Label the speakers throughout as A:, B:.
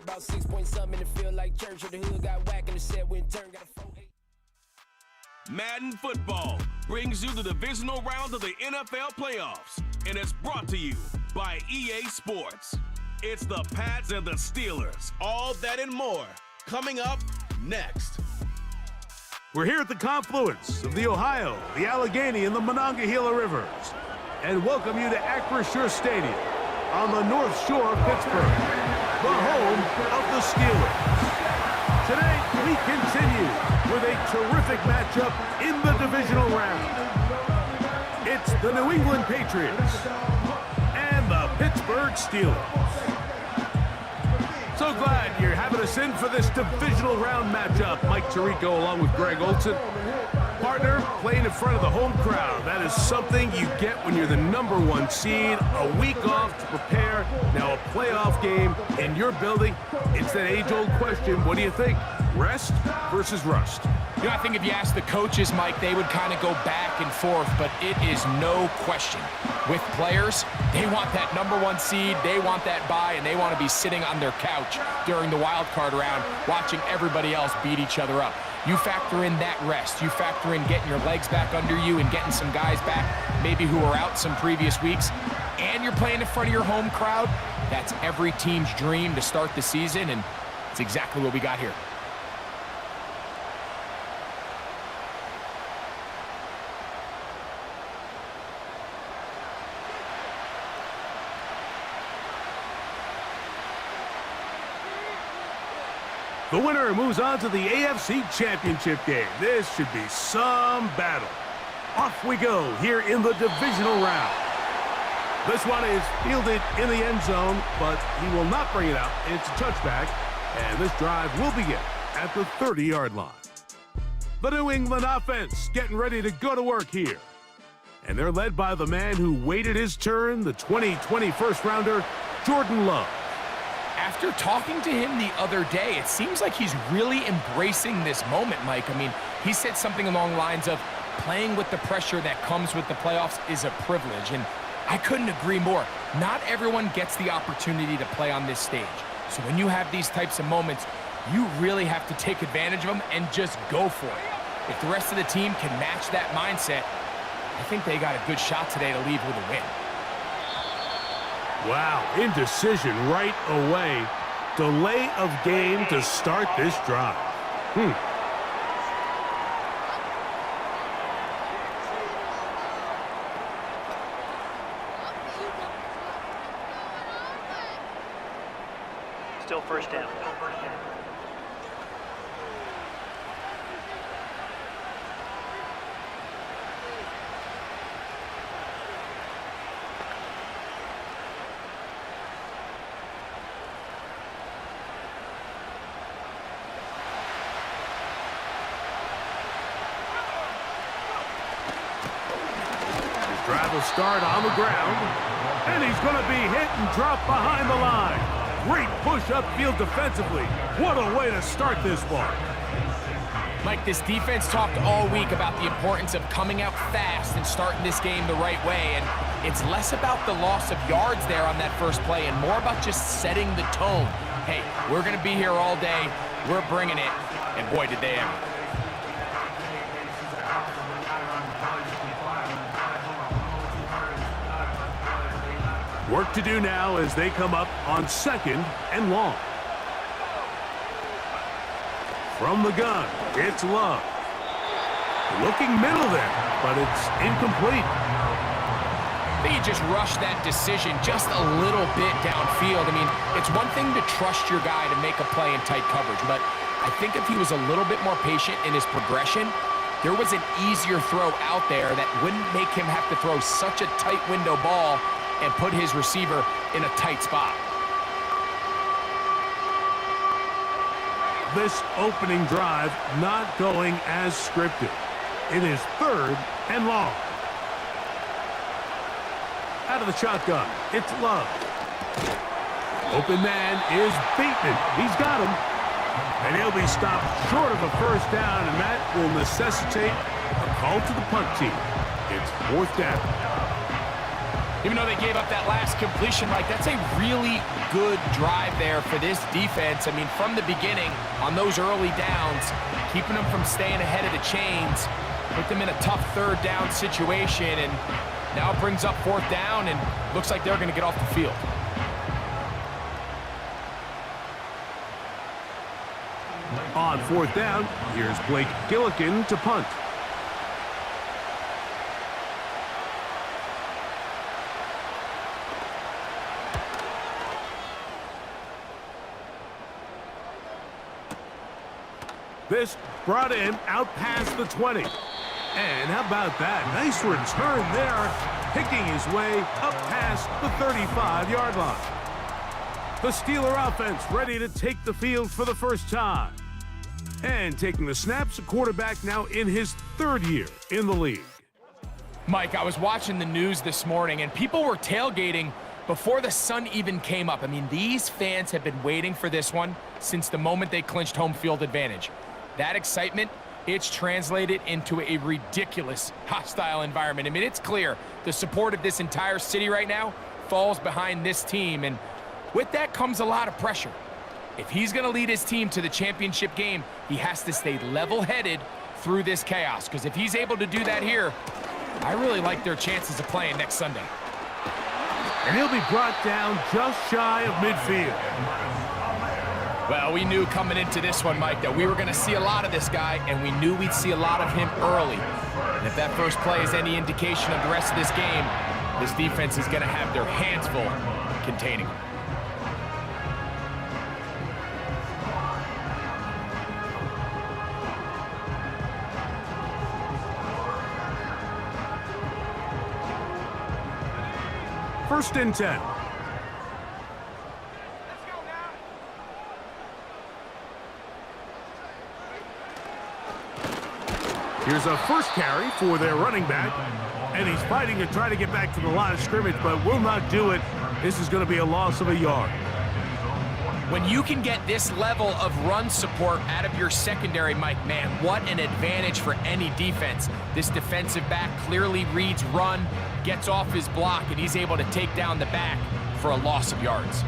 A: about 6 point something in the field like church, or the hood got whack and the set went turn, got a 4-8.
B: Madden Football brings you the divisional round of the NFL playoffs, and it's brought to you by EA Sports. It's the Pats and the Steelers, all that and more, coming up next.
C: We're here at the confluence of the Ohio, the Allegheny, and the Monongahela Rivers, and welcome you to Acrisure Stadium on the North Shore of Pittsburgh, the home of the Steelers. Today, we continue with a terrific matchup in the divisional round. It's the New England Patriots and the Pittsburgh Steelers. So glad you're having us in for this divisional round matchup. Mike Tirico along with Greg Olson. Partner, playing in front of the home crowd. That is something you get when you're the #1 seed. A week off to prepare. Now a playoff game in your building. It's that age-old question. What do you think? Rest versus rust?
D: You know, I think if you ask the coaches, Mike, they would kind of go back and forth, but it is no question. With players, they want that #1 seed, they want that bye, and they want to be sitting on their couch during the wild card round watching everybody else beat each other up. You factor in that rest. You factor in getting your legs back under you and getting some guys back maybe who were out some previous weeks, and you're playing in front of your home crowd. That's every team's dream to start the season, and it's exactly what we got here.
C: The winner moves on to the AFC Championship game. This should be some battle. Off we go here in the divisional round. This one is fielded in the end zone, but he will not bring it out. It's a touchback, and this drive will begin at the 30-yard line. The New England offense getting ready to go to work here. And they're led by the man who waited his turn, the 2020 first-rounder, Jordan Love.
D: After talking to him the other day, it seems like he's really embracing this moment, Mike. I mean, he said something along the lines of playing with the pressure that comes with the playoffs is a privilege, and I couldn't agree more. Not everyone gets the opportunity to play on this stage. So when you have these types of moments, you really have to take advantage of them and just go for it. If the rest of the team can match that mindset, I think they got a good shot today to leave with a win.
C: Wow, indecision right away. Delay of game to start this drive.
E: Still first down.
C: Drive will start on the ground, and he's going to be hit and dropped behind the line. Great push upfield defensively. What a way to start this one.
D: Mike, this defense talked all week about the importance of coming out fast and starting this game the right way, and it's less about the loss of yards there on that first play and more about just setting the tone. Hey, we're going to be here all day. We're bringing it, and boy, did they ever.
C: Work to do now as they come up on 2nd and long. From the gun, it's Love. Looking middle there, but it's incomplete.
D: I think he just rushed that decision just a little bit downfield. I mean, it's one thing to trust your guy to make a play in tight coverage, but I think if he was a little bit more patient in his progression, there was an easier throw out there that wouldn't make him have to throw such a tight window ball and put his receiver in a tight spot.
C: This opening drive not going as scripted. It is 3rd and long. Out of the shotgun, it's Love. Open man is Bateman. He's got him. And he'll be stopped short of a first down, and that will necessitate a call to the punt team. It's 4th down.
D: Even though they gave up that last completion, Mike, that's a really good drive there for this defense. I mean, from the beginning, on those early downs, keeping them from staying ahead of the chains, put them in a tough third down situation, and now it brings up fourth down, and looks like they're going to get off the field.
C: On fourth down, here's Blake Gillikin to punt. This brought in out past the 20. And how about that? Nice return there, picking his way up past the 35-yard line. The Steeler offense ready to take the field for the first time. And taking the snaps, a quarterback now in his third year in the league.
D: Mike, I was watching the news this morning, and people were tailgating before the sun even came up. I mean, these fans have been waiting for this one since the moment they clinched home field advantage. That excitement, it's translated into a ridiculous, hostile environment. I mean, it's clear the support of this entire city right now falls behind this team, and with that comes a lot of pressure. If he's going to lead his team to the championship game, he has to stay level-headed through this chaos, because if he's able to do that here, I really like their chances of playing next Sunday.
C: And he'll be brought down just shy of midfield.
D: Well, we knew coming into this one, Mike, that we were going to see a lot of this guy, and we knew we'd see a lot of him early. And if that first play is any indication of the rest of this game, this defense is going to have their hands full containing him.
C: First and 10. Here's a first carry for their running back. And he's fighting to try to get back to the line of scrimmage, but will not do it. This is going to be a loss of a yard.
D: When you can get this level of run support out of your secondary, Mike, man, what an advantage for any defense. This defensive back clearly reads run, gets off his block, and he's able to take down the back for a loss of yards.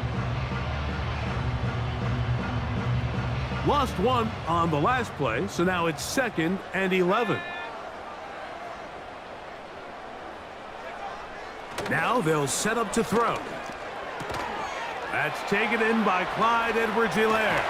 C: Lost one on the last play, so now it's 2nd and 11. Now they'll set up to throw. That's taken in by Clyde Edwards-Helaire.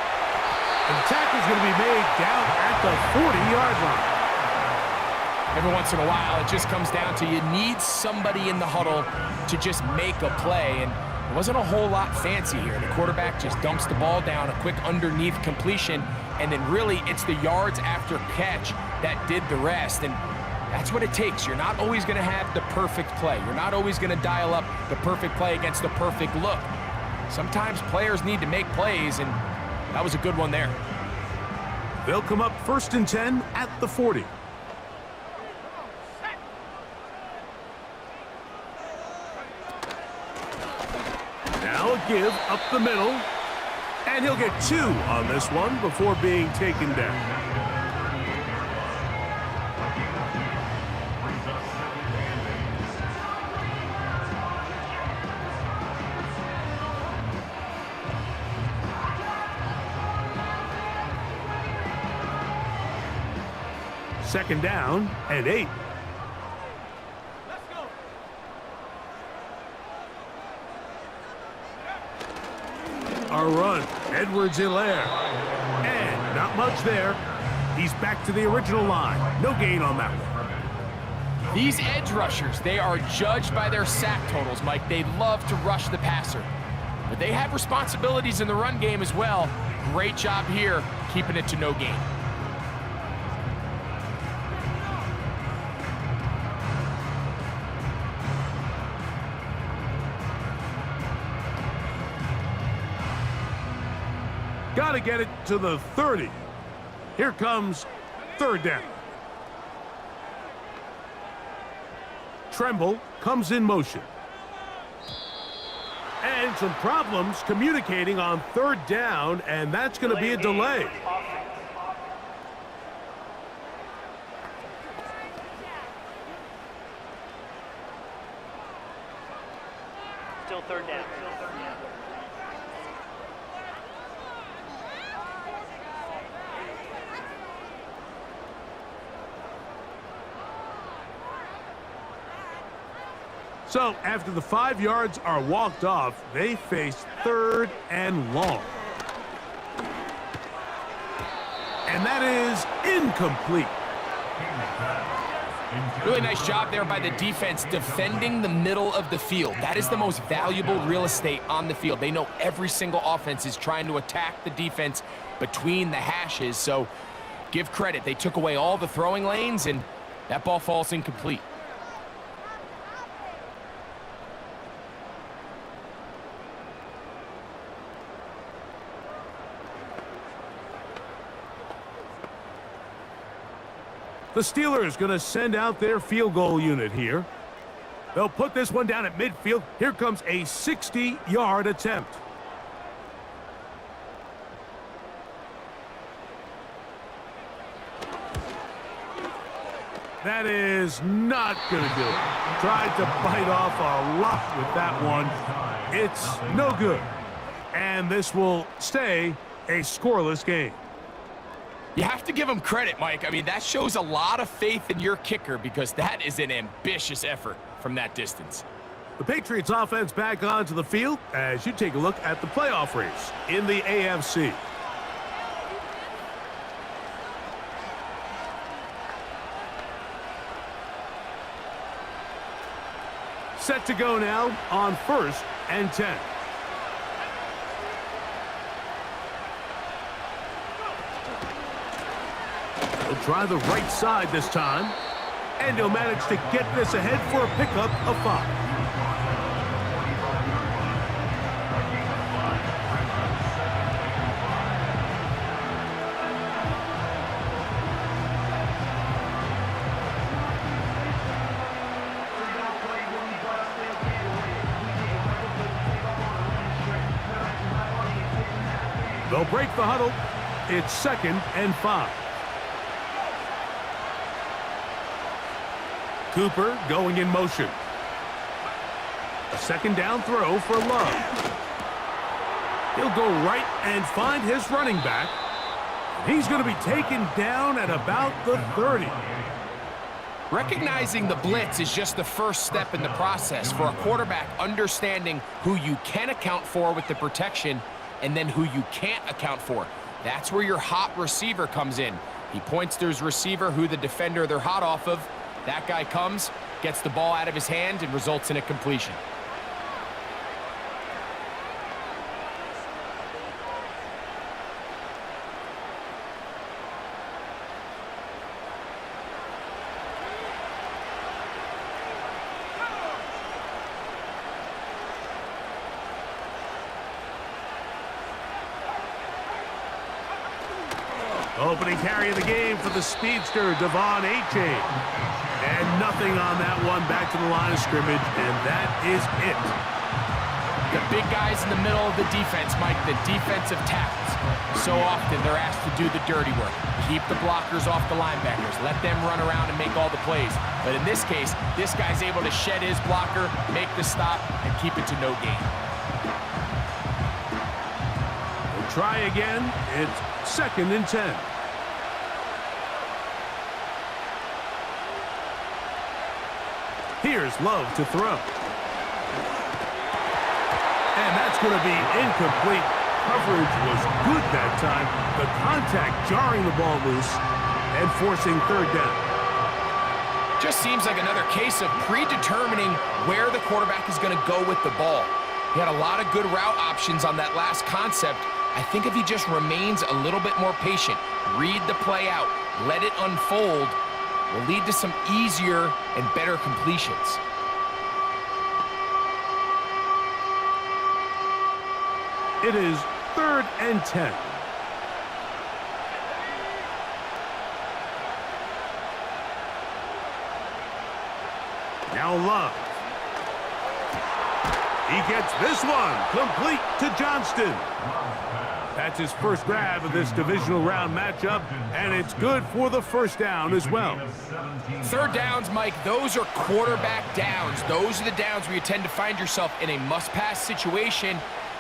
C: And the tackle's going to be made down at the 40-yard line.
D: Every once in a while, it just comes down to you need somebody in the huddle to just make a play, and it wasn't a whole lot fancy here. The quarterback just dumps the ball down, a quick underneath completion, and then really it's the yards after catch that did the rest. And that's what it takes. You're not always going to have the perfect play. You're not always going to dial up the perfect play against the perfect look. Sometimes players need to make plays, and that was a good one there.
C: They'll come up 1st and 10 at the 40. Now a give up the middle, and he'll get 2 on this one before being taken down. Second down and 8. A run, Edwards-Helaire. And not much there. He's back to the original line. No gain on that one.
D: These edge rushers, they are judged by their sack totals, Mike. They love to rush the passer. But they have responsibilities in the run game as well. Great job here, keeping it to no gain.
C: Got to get it to the 30. Here comes 3rd down. Tremble comes in motion. And some problems communicating on 3rd down, and that's going to be a delay.
E: Still third down.
C: So after the 5 yards are walked off, they face 3rd and long. And that is incomplete.
D: Really nice job there by the defense defending the middle of the field. That is the most valuable real estate on the field. They know every single offense is trying to attack the defense between the hashes. So give credit. They took away all the throwing lanes, and that ball falls incomplete.
C: The Steelers going to send out their field goal unit here. They'll put this one down at midfield. Here comes a 60-yard attempt. That is not going to do it. Tried to bite off a lot with that one. It's no good. And this will stay a scoreless game.
D: You have to give him credit, Mike. I mean, that shows a lot of faith in your kicker because that is an ambitious effort from that distance.
C: The Patriots offense back onto the field as you take a look at the playoff race in the AFC. Set to go now on 1st and 10. He'll try the right side this time, and he'll manage to get this ahead for a pickup of 5. They'll break the huddle. It's 2nd and 5. Cooper going in motion. A 2nd down throw for Love. He'll go right and find his running back. He's going to be taken down at about the 30.
D: Recognizing the blitz is just the first step in the process for a quarterback understanding who you can account for with the protection and then who you can't account for. That's where your hot receiver comes in. He points to his receiver who the defender they're hot off of. That guy comes, gets the ball out of his hand, and results in a completion.
C: Opening carry of the game for the speedster, Devon A-Chain. And nothing on that one, back to the line of scrimmage, and that is it.
D: The big guys in the middle of the defense, Mike, the defensive tackles. So often they're asked to do the dirty work. Keep the blockers off the linebackers. Let them run around and make all the plays. But in this case, this guy's able to shed his blocker, make the stop, and keep it to no gain.
C: We'll try again. It's 2nd and 10. Here's Love to throw. And that's going to be incomplete. Coverage was good that time. The contact jarring the ball loose and forcing 3rd down.
D: Just seems like another case of predetermining where the quarterback is going to go with the ball. He had a lot of good route options on that last concept. I think if he just remains a little bit more patient, read the play out, let it unfold, will lead to some easier and better completions.
C: It is 3rd and 10. Now Love. He gets this one complete to Johnston. That's his first grab of this divisional round matchup, and it's good for the first down as well.
D: Third downs, Mike, those are quarterback downs. Those are the downs where you tend to find yourself in a must-pass situation,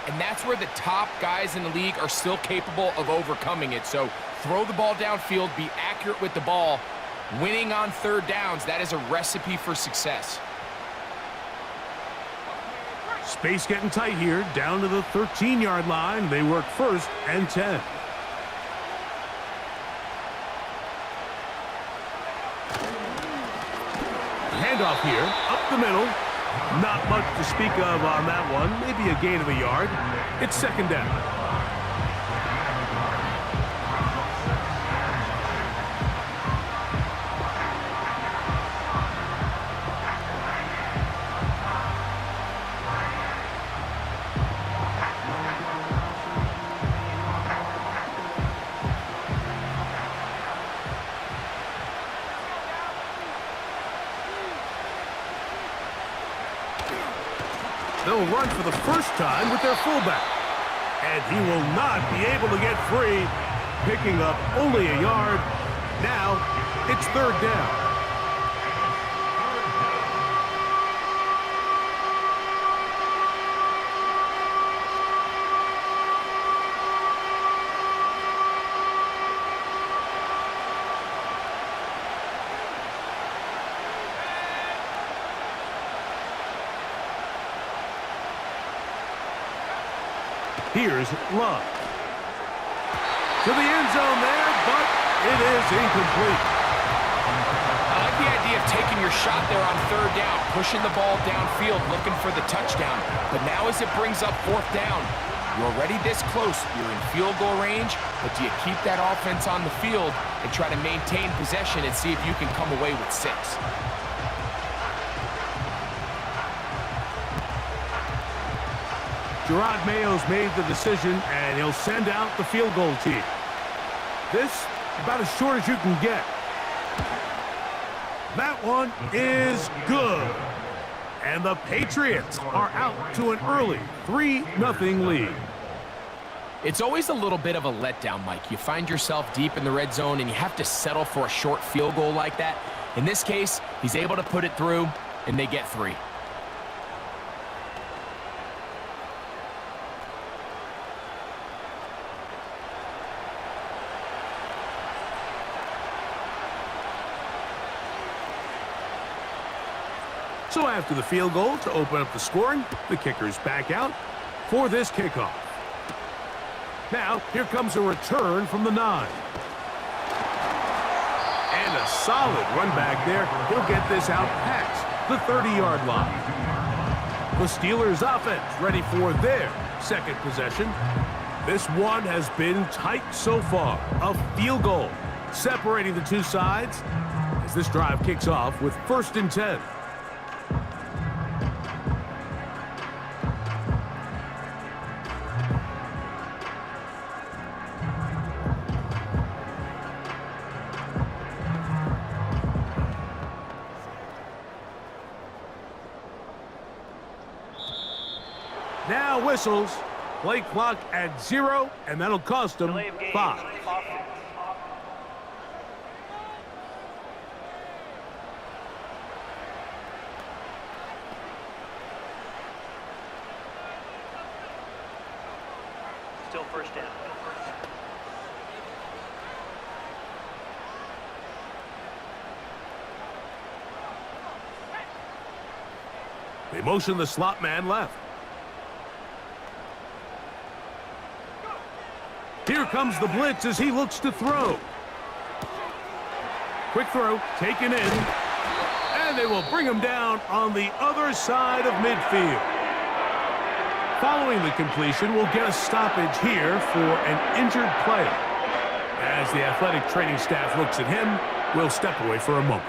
D: and that's where the top guys in the league are still capable of overcoming it. So throw the ball downfield, be accurate with the ball. Winning on third downs, that is a recipe for success.
C: Space getting tight here, down to the 13-yard line. They work 1st and 10. Handoff here, up the middle. Not much to speak of on that one. Maybe a gain of a yard. It's 2nd down. They'll run for the first time with their fullback. And he will not be able to get free, picking up only a yard. Now, it's 3rd down. Here's Love. To the end zone there, but it is incomplete.
D: I like the idea of taking your shot there on 3rd down, pushing the ball downfield, looking for the touchdown. But now as it brings up 4th down, you're already this close. You're in field goal range, but do you keep that offense on the field and try to maintain possession and see if you can come away with 6?
C: Gerard Mayo's made the decision, and he'll send out the field goal team. This, about as short as you can get. That one is good. And the Patriots are out to an early 3-0 lead.
D: It's always a little bit of a letdown, Mike. You find yourself deep in the red zone, and you have to settle for a short field goal like that. In this case, he's able to put it through, and they get 3.
C: So after the field goal to open up the scoring, the kicker's back out for this kickoff. Now, here comes a return from the 9. And a solid run back there. He'll get this out past the 30-yard line. The Steelers' offense ready for their 2nd possession. This one has been tight so far. A field goal separating the two sides as this drive kicks off with 1st and 10. Now whistles, play clock at 0, and that'll cost them 5.
E: Still 1st down.
C: They motion the slot man left. Here comes the blitz as he looks to throw. Quick throw, taken in. And they will bring him down on the other side of midfield. Following the completion, we'll get a stoppage here for an injured player. As the athletic training staff looks at him, we'll step away for a moment.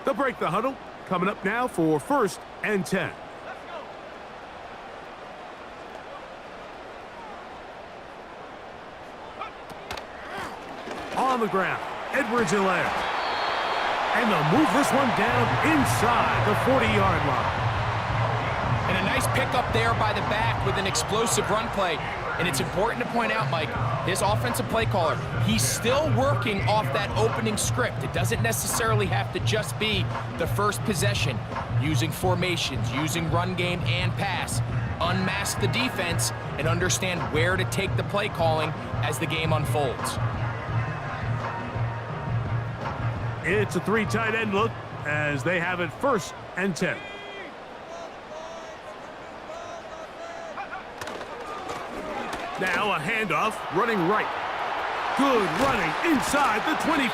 C: They'll break the huddle. Coming up now for 1st and 10. On the ground, Edwards-Helaire. And they'll move this one down inside the 40-yard line.
D: And a nice pickup there by the back with an explosive run play. And it's important to point out, Mike, his offensive play caller, he's still working off that opening script. It doesn't necessarily have to just be the first possession. Using formations, using run game and pass. Unmask the defense and understand where to take the play calling as the game unfolds.
C: It's a 3 tight end look as they have it 1st and 10. Now a handoff, running right. Good running inside the 25.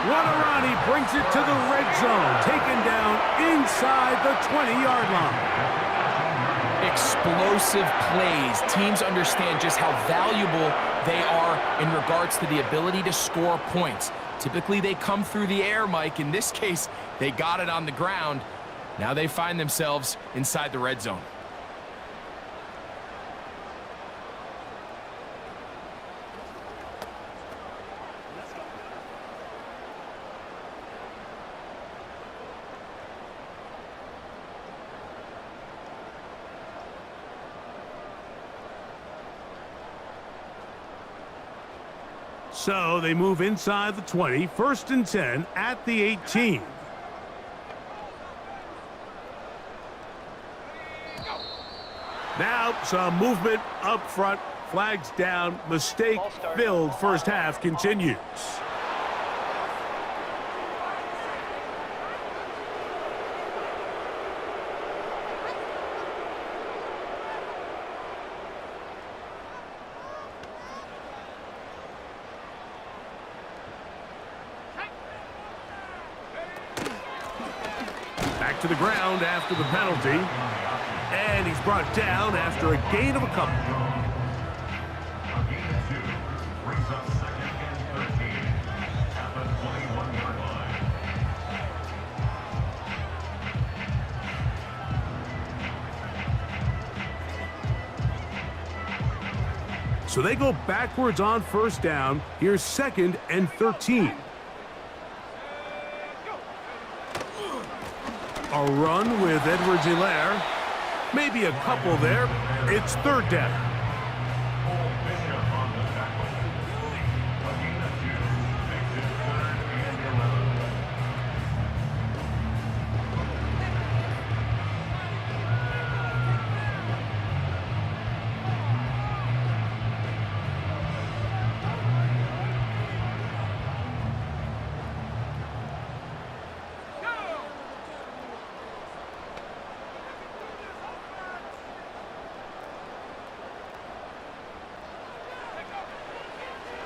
C: Runaround, he brings it to the red zone. Taken down inside the 20-yard line.
D: Explosive plays. Teams understand just how valuable they are in regards to the ability to score points. Typically, they come through the air, Mike. In this case, they got it on the ground. Now they find themselves inside the red zone.
C: So they move inside the 20, 1st and 10 at the 18. Now some movement up front, flags down, mistake filled first half continues. To the ground after the penalty, and he's brought down after a gain of a couple. So they go backwards on 1st down. Here's 2nd and 13. A run with Edwards-Helaire. Maybe a couple there. It's 3rd down.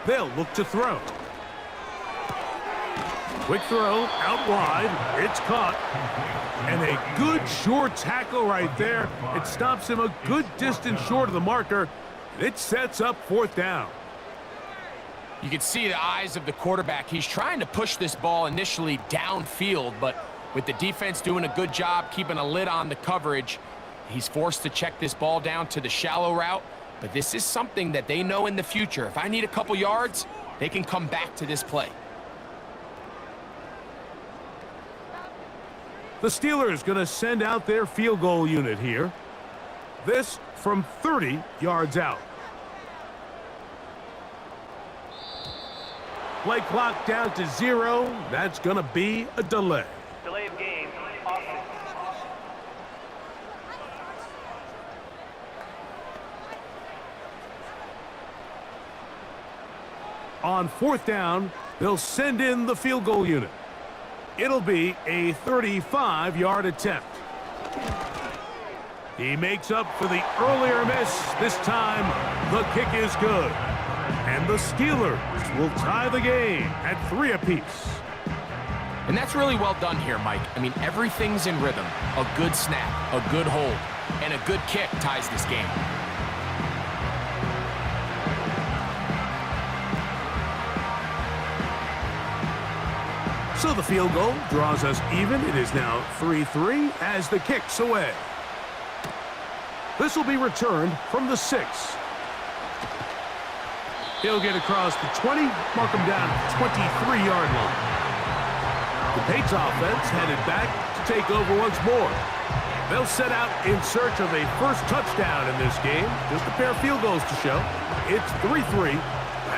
C: They'll look to throw. Quick throw, out wide. It's caught. And a good short tackle right there. It stops him a good distance short of the marker. It sets up 4th down.
D: You can see the eyes of the quarterback. He's trying to push this ball initially downfield, but with the defense doing a good job keeping a lid on the coverage, he's forced to check this ball down to the shallow route. But this is something that they know in the future. If I need a couple yards, they can come back to this play.
C: The Steelers going to send out their field goal unit here. This from 30 yards out. Play clock down to 0. That's going to be a delay.
E: Delay of game. Offense.
C: On 4th down, they'll send in the field goal unit. It'll be a 35-yard attempt. He makes up for the earlier miss. This time, the kick is good. And the Steelers will tie the game at 3 apiece.
D: And that's really well done here, Mike. I mean, everything's in rhythm. A good snap, a good hold, and a good kick ties this game.
C: So the field goal draws us even. It is now 3-3 as the kick's away. This will be returned from the 6. He'll get across the 20, mark him down at the 23-yard line. The Patriots offense headed back to take over once more. They'll set out in search of a first touchdown in this game. Just a pair of field goals to show. It's 3-3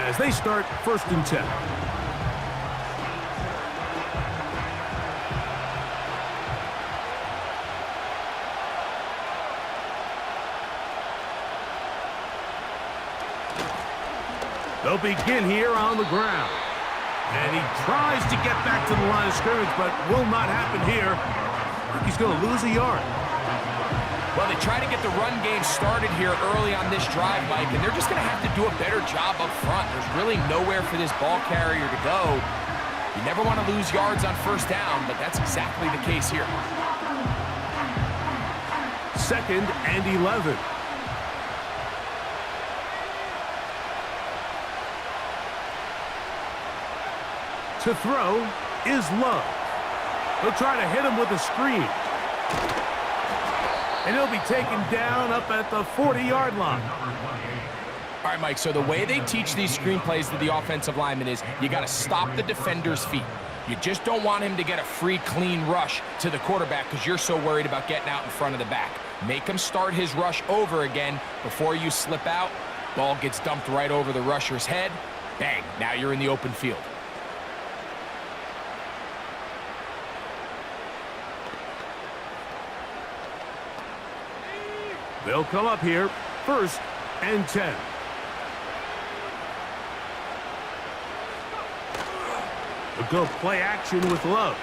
C: as they start 1st and 10. They'll begin here on the ground. And he tries to get back to the line of scrimmage, but will not happen here. He's going to lose a yard.
D: Well, they try to get the run game started here early on this drive, Mike, and they're just going to have to do a better job up front. There's really nowhere for this ball carrier to go. You never want to lose yards on 1st down, but that's exactly the case here.
C: 2nd and 11. To throw is Love. He'll try to hit him with a screen. And he'll be taken down up at the 40-yard line.
D: All right, Mike, so the way they teach these screenplays to the offensive lineman is you got to stop the defender's feet. You just don't want him to get a free, clean rush to the quarterback because you're so worried about getting out in front of the back. Make him start his rush over again before you slip out. Ball gets dumped right over the rusher's head. Bang, now you're in the open field.
C: They'll come up here, 1st and 10. They'll go play action with Love.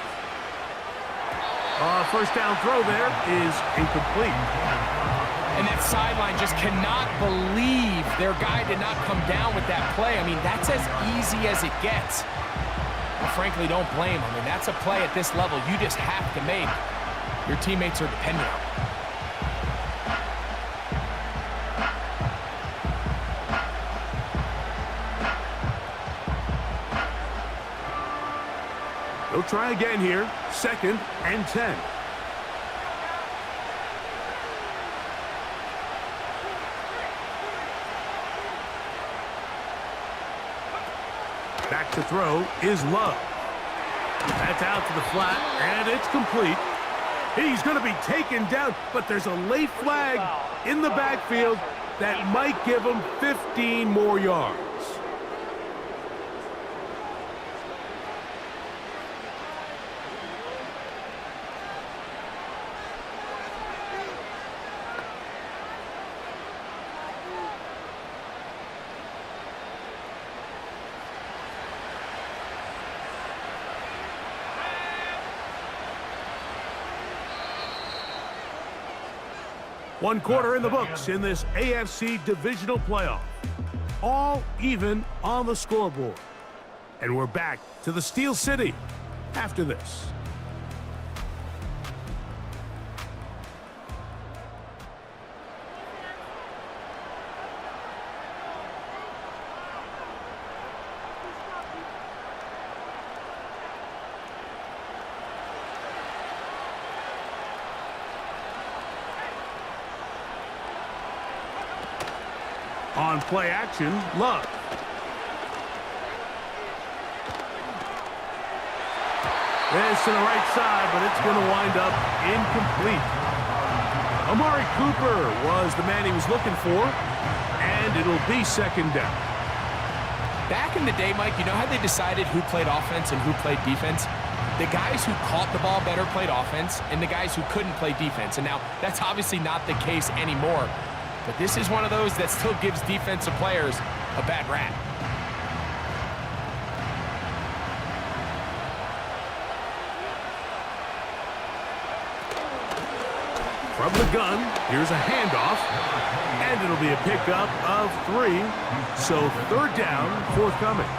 C: 1st down throw there is incomplete.
D: And that sideline just cannot believe their guy did not come down with that play. I mean, that's as easy as it gets. I frankly don't blame him. I mean, that's a play at this level you just have to make. Your teammates are dependent on it.
C: They'll try again here, 2nd and 10. Back to throw is Love. That's out to the flat, and it's complete. He's going to be taken down, but there's a late flag in the backfield that might give him 15 more yards. One quarter in the books in this AFC Divisional playoff. All even on the scoreboard. And we're back to the Steel City after this. On play action, Love. This to the right side, but it's going to wind up incomplete. Amari Cooper was the man he was looking for, and it'll be 2nd down.
D: Back in the day, Mike, you know how they decided who played offense and who played defense? The guys who caught the ball better played offense, and the guys who couldn't play defense. And now, that's obviously not the case anymore. But this is one of those that still gives defensive players a bad rap.
C: From the gun, here's a handoff, and it'll be a pickup of 3. So 3rd down forthcoming.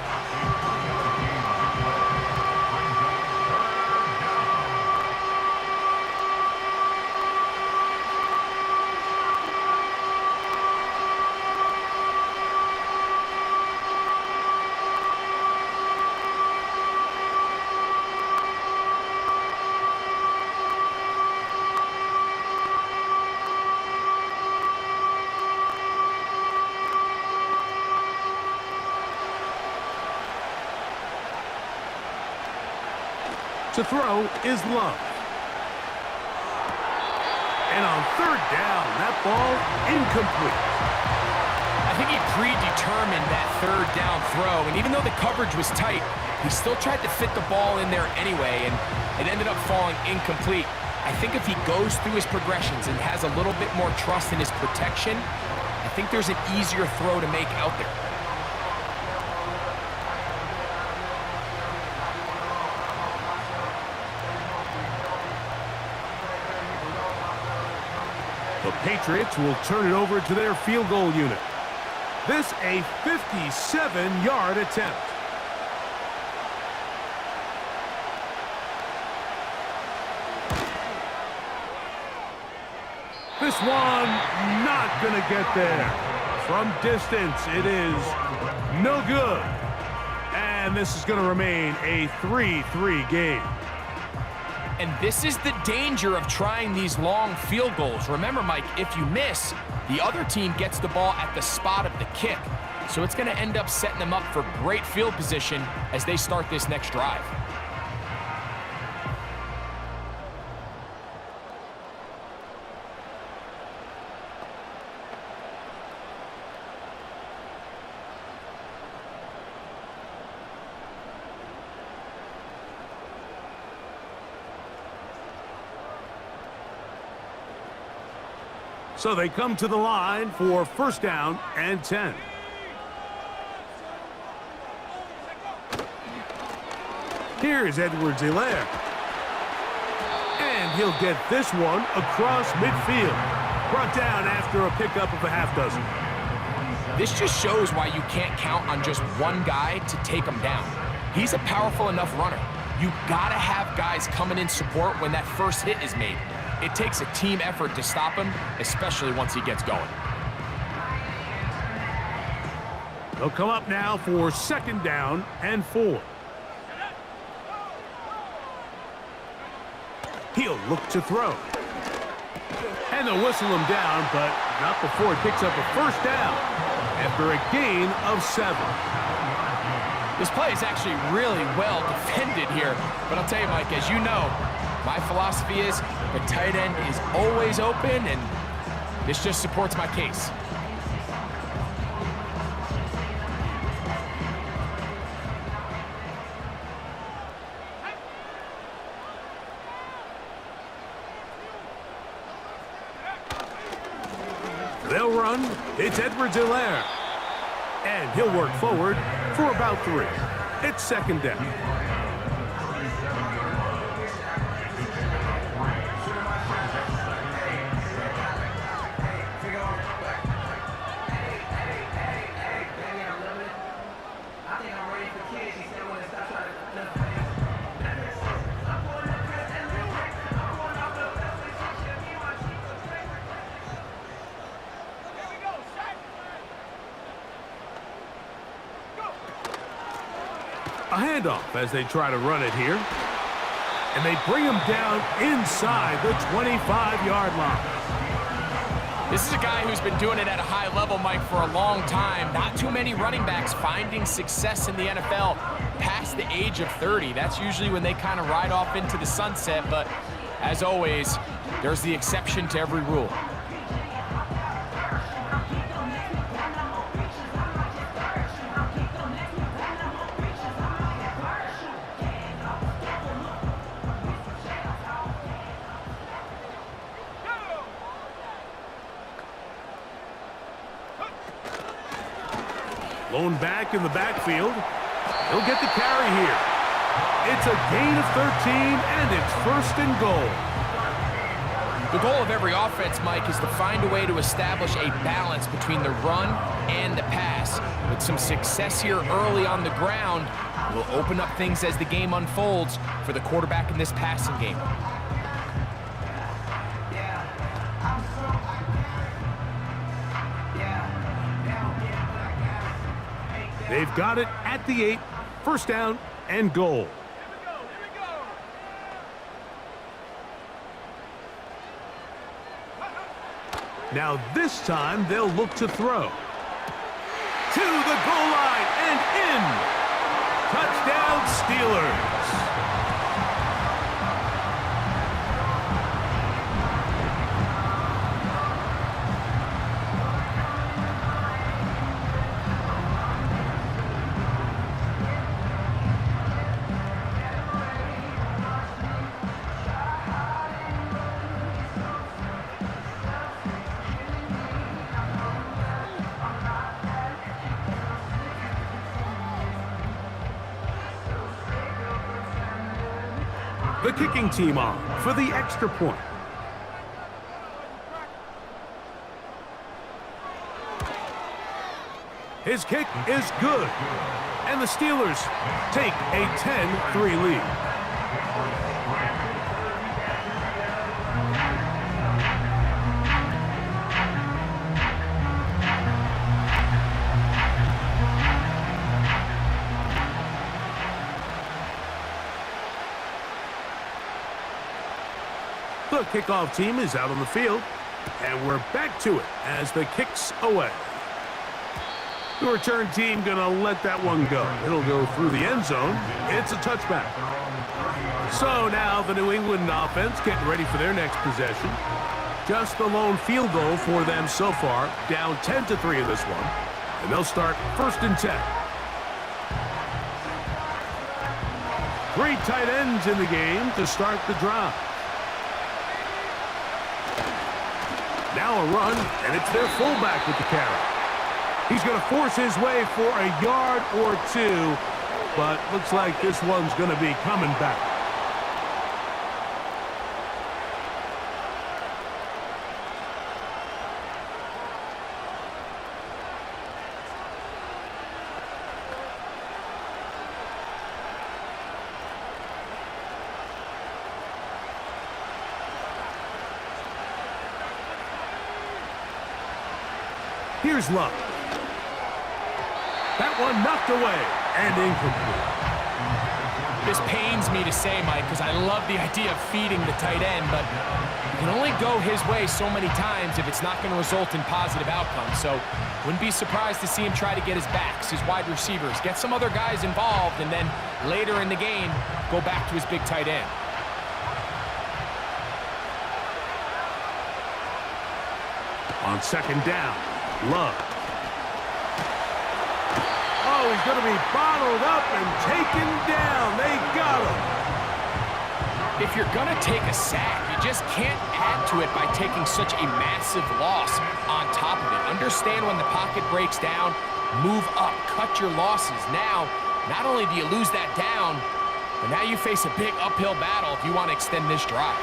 C: To throw is Love. And on third down, that ball incomplete.
D: I think he predetermined that third down throw, and even though the coverage was tight, he still tried to fit the ball in there anyway, and it ended up falling incomplete. I think if he goes through his progressions and has a little bit more trust in his protection, I think there's an easier throw to make out there.
C: The Patriots will turn it over to their field goal unit. This a 57-yard attempt. This one not going to get there. From distance, it is no good. And this is going to remain a 3-3 game.
D: And this is the danger of trying these long field goals. Remember, Mike, if you miss, the other team gets the ball at the spot of the kick. So it's going to end up setting them up for great field position as they start this next drive.
C: So they come to the line for first down and 10. Here's Edwards-Helaire. And he'll get this one across midfield. Brought down after a pickup of a half dozen.
D: This just shows why you can't count on just one guy to take him down. He's a powerful enough runner. You gotta have guys coming in support when that first hit is made. It takes a team effort to stop him, especially once he gets going.
C: They'll come up now for second down and 4. He'll look to throw. And they'll whistle him down, but not before he picks up a first down after a gain of 7.
D: This play is actually really well defended here, but I'll tell you, Mike, as you know, my philosophy is the tight end is always open, and this just supports my case.
C: They'll run. It's Edwards-Helaire. And he'll work forward for about 3. It's second down. A handoff as they try to run it here. And they bring him down inside the 25-yard line.
D: This is a guy who's been doing it at a high level, Mike, for a long time. Not too many running backs finding success in the NFL past the age of 30. That's usually when they kind of ride off into the sunset, but as always, there's the exception to every rule.
C: Lone back in the backfield. He'll get the carry here. It's a gain of 13, and it's first and goal.
D: The goal of every offense, Mike, is to find a way to establish a balance between the run and the pass. With some success here early on the ground, will open up things as the game unfolds for the quarterback in this passing game.
C: They've got it at the 8, first down and goal. Now this time they'll look to throw. To the goal line and in. Touchdown Steelers. The kicking team on for the extra point. His kick is good. And the Steelers take a 10-3 lead. The kickoff team is out on the field, and we're back to it as the kick's away. The return team gonna let that one go. It'll go through the end zone. It's a touchback. So now the New England offense getting ready for their next possession. Just the lone field goal for them so far, down 10-3 in this one. And they'll start 1st and 10. 3 tight ends in the game to start the drive. Now a run, and it's their fullback with the carry. He's going to force his way for a yard or 2, but looks like this one's going to be coming back. Here's Love. That one knocked away and incomplete.
D: This pains me to say, Mike, because I love the idea of feeding the tight end, but you can only go his way so many times if it's not going to result in positive outcomes. So wouldn't be surprised to see him try to get his backs, his wide receivers, get some other guys involved, and then later in the game, go back to his big tight end.
C: On 2nd down, Love. Oh, he's going to be bottled up and taken down. They got him.
D: If you're going to take a sack, you just can't add to it by taking such a massive loss on top of it. Understand when the pocket breaks down, move up, cut your losses. Now, not only do you lose that down, but now you face a big uphill battle if you want to extend this drive.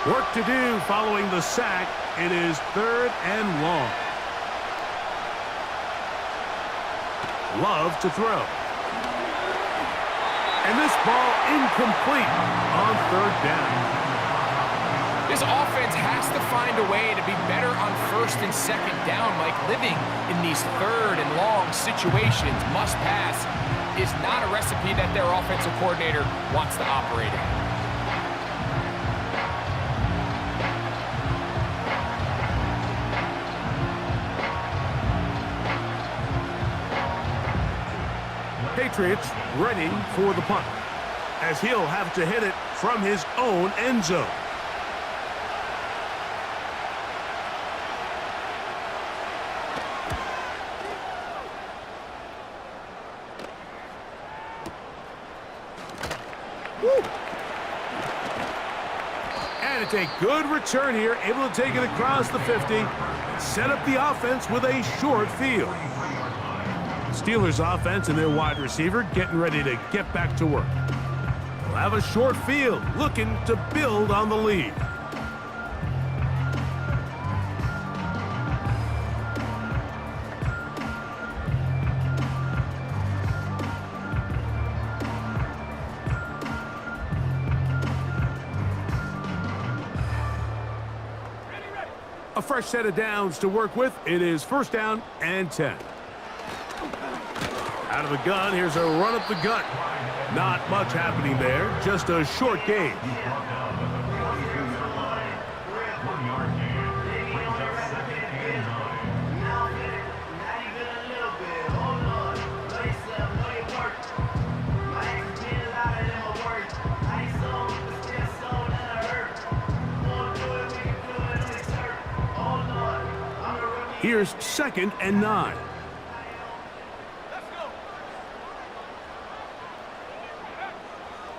C: Work to do following the sack. It is 3rd and long. Love to throw. And this ball incomplete on 3rd down.
D: This offense has to find a way to be better on 1st and 2nd down. Like living in these 3rd and long situations, must pass, is not a recipe that their offensive coordinator wants to operate in.
C: Patriots ready for the punt, as he'll have to hit it from his own end zone. Woo. And it's a good return here, able to take it across the 50, and set up the offense with a short field. Steelers offense and their wide receiver getting ready to get back to work. They'll have a short field, looking to build on the lead. A fresh set of downs to work with. It is 1st down and 10. Out of the gun, here's a run up the gut. Not much happening there, just a short gain. Here's 2nd and 9.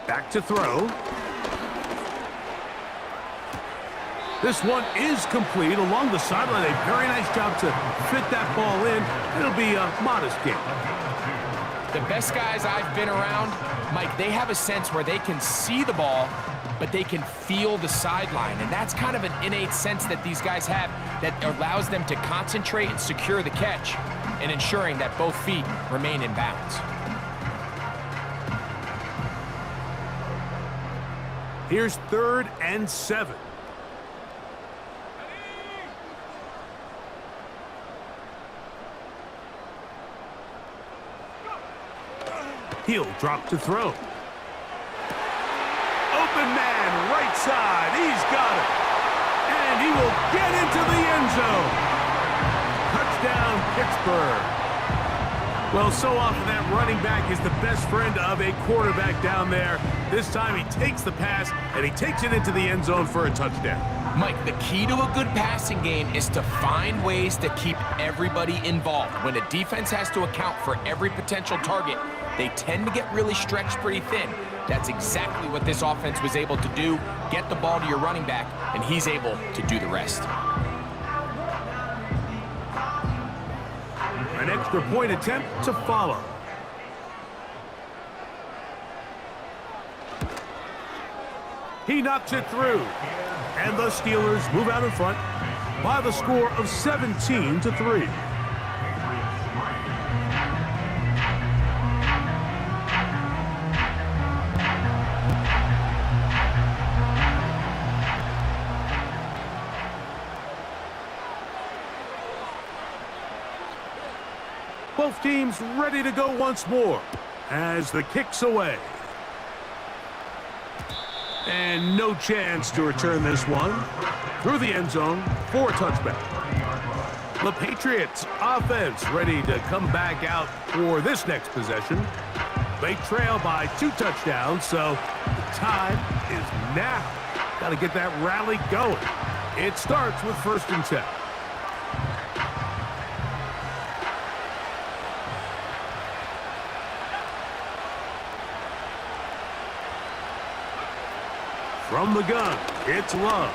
C: Back to throw. This one is complete along the sideline. A very nice job to fit that ball in. It'll be a modest gain.
D: The best guys I've been around, Mike, they have a sense where they can see the ball, but they can feel the sideline. And that's kind of an innate sense that these guys have that allows them to concentrate and secure the catch and ensuring that both feet remain in bounds.
C: Here's 3rd and 7. He'll drop to throw. Open man, right side. He's got it. And he will get into the end zone. Touchdown, Pittsburgh. Well, so often that running back is the best friend of a quarterback down there. This time he takes the pass, and he takes it into the end zone for a touchdown.
D: Mike, the key to a good passing game is to find ways to keep everybody involved. When a defense has to account for every potential target, they tend to get really stretched pretty thin. That's exactly what this offense was able to do. Get the ball to your running back, and he's able to do the rest.
C: An extra point attempt to follow. He knocks it through. And the Steelers move out in front by the score of 17-3. Both teams ready to go once more as the kick's away. And no chance to return this one through the end zone for a touchback. The Patriots offense ready to come back out for this next possession. They trail by 2 touchdowns, so the time is now. Got to get that rally going. It starts with 1st and 10. From the gun, it's Love.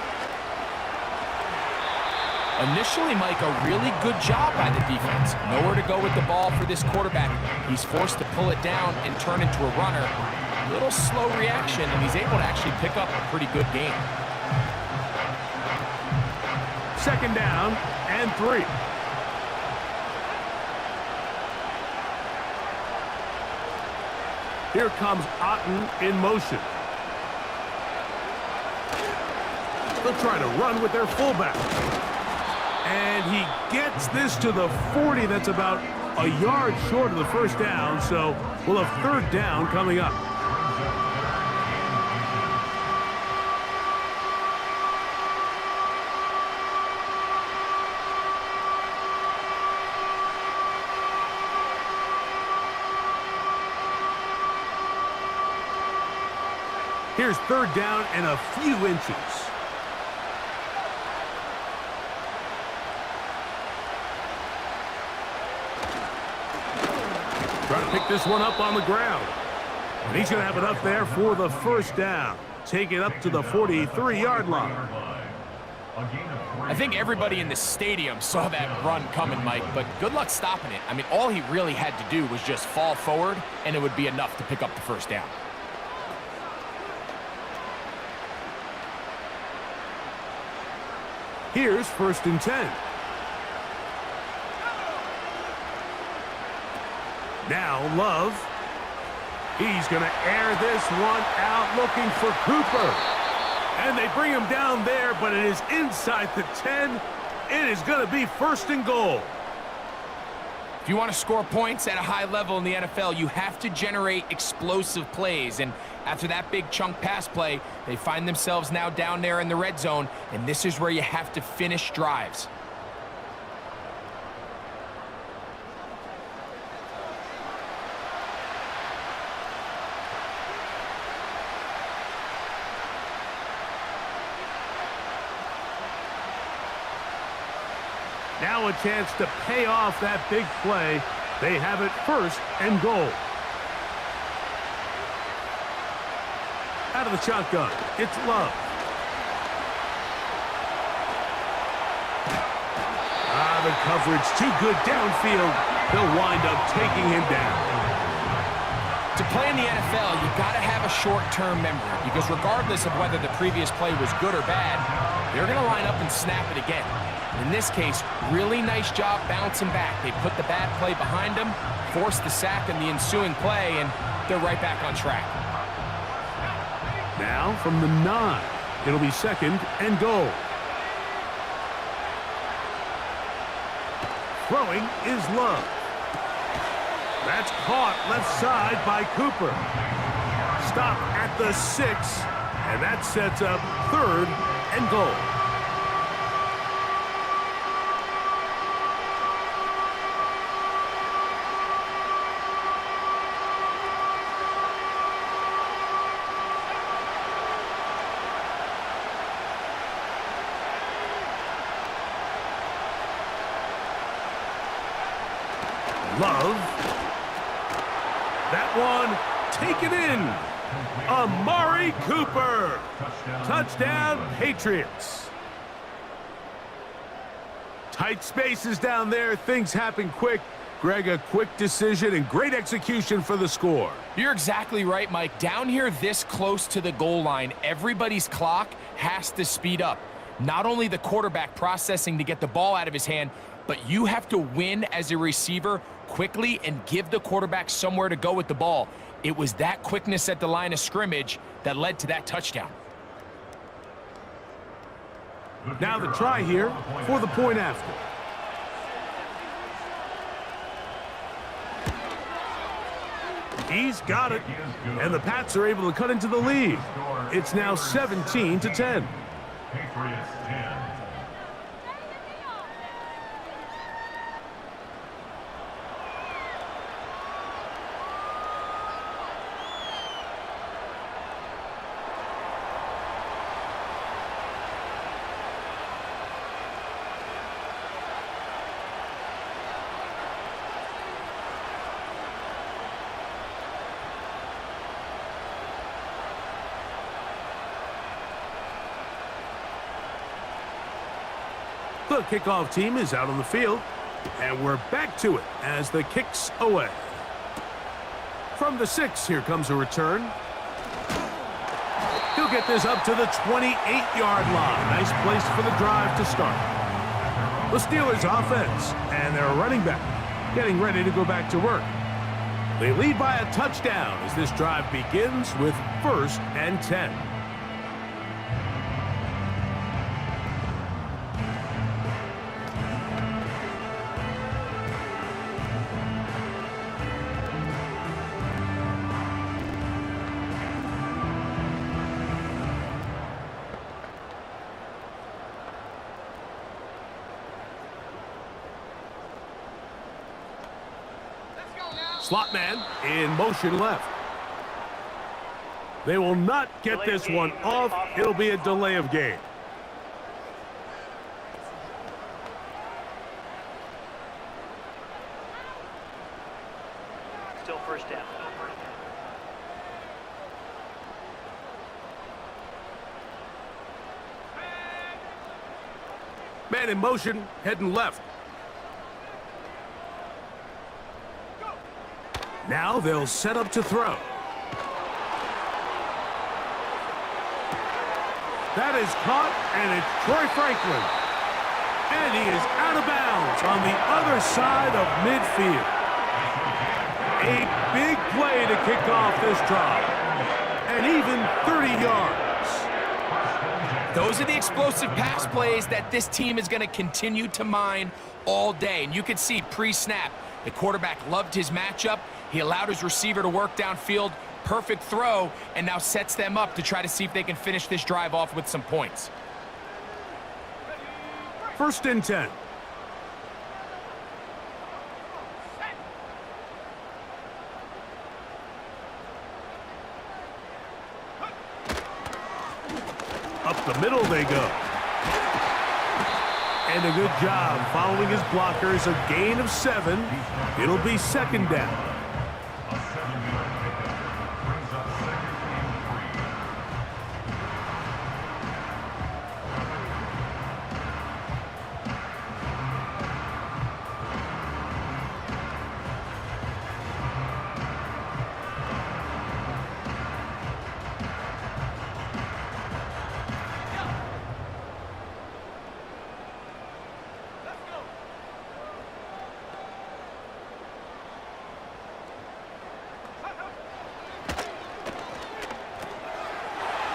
D: Initially, Mike, a really good job by the defense. Nowhere to go with the ball for this quarterback. He's forced to pull it down and turn into a runner. Little slow reaction, and he's able to actually pick up a pretty good game.
C: 2nd down and 3. Here comes Otten in motion. They'll try to run with their fullback. And he gets this to the 40. That's about a yard short of the 1st down, so we'll have 3rd down coming up. Here's 3rd down and a few inches. Trying to pick this one up on the ground. And he's going to have it up there for the 1st down. Take it up to the 43-yard line.
D: I think everybody in the stadium saw that run coming, Mike, but good luck stopping it. I mean, all he really had to do was just fall forward, and it would be enough to pick up the 1st down.
C: Here's 1st and 10. Now Love. He's going to air this one out looking for Cooper. And they bring him down there, but it is inside the 10. It is going to be 1st and goal.
D: If you want to score points at a high level in the NFL, you have to generate explosive plays. And after that big chunk pass play, they find themselves now down there in the red zone, and this is where you have to finish drives.
C: Now a chance to pay off that big play. They have it 1st and goal. Out of the shotgun, it's Love. The coverage too good downfield. They'll wind up taking him down.
D: To play in the NFL, you've got to have a short-term memory because regardless of whether the previous play was good or bad, they're going to line up and snap it again. In this case, really nice job bouncing back. They put the bad play behind them, forced the sack in the ensuing play, and they're right back on track.
C: Now from the 9, it'll be 2nd and goal. Throwing is Love. That's caught left side by Cooper. Stop at the 6, and that sets up 3rd and goal. Love. That one taken in. Amari Cooper. Touchdown, Patriots. Tight spaces down there. Things happen quick. Greg, a quick decision and great execution for the score.
D: You're exactly right, Mike. Down here this close to the goal line, everybody's clock has to speed up. Not only the quarterback processing to get the ball out of his hand, but you have to win as a receiver quickly and give the quarterback somewhere to go with the ball. It was that quickness at the line of scrimmage that led to that touchdown.
C: Now the try here for the point after. He's got it, and the Pats are able to cut into the lead. It's now 17-10.
F: Patriots 10.
C: The kickoff team is out on the field, and we're back to it as the kick's away. From the 6, here comes a return. He'll get this up to the 28-yard line. Nice place for the drive to start. The Steelers offense and their running back getting ready to go back to work. They lead by a touchdown as this drive begins with 1st and 10. Slot man in motion left. They will not get this one off. It'll be a delay of game.
E: Still first down.
C: Man in motion, heading left. Now they'll set up to throw. That is caught, and it's Troy Franklin. And he is out of bounds on the other side of midfield. A big play to kick off this drive. And even 30 yards.
D: Those are the explosive pass plays that this team is going to continue to mine all day. And you can see pre-snap, the quarterback loved his matchup. He allowed his receiver to work downfield, perfect throw, and now sets them up to try to see if they can finish this drive off with some points.
C: 1st and 10. Up the middle they go. And a good job following his blockers, a gain of 7. It'll be 2nd down.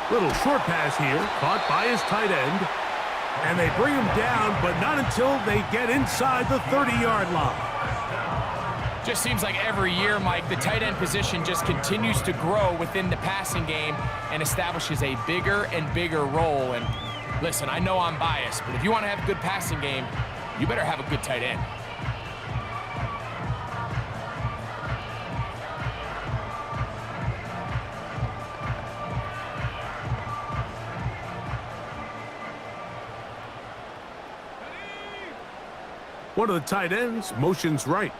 C: Little short pass here, caught by his tight end. And they bring him down, but not until they get inside the 30-yard line.
D: Just seems like every year, Mike, the tight end position just continues to grow within the passing game and establishes a bigger and bigger role. And listen, I know I'm biased, but if you want to have a good passing game, you better have a good tight end.
C: One of the tight ends motions right.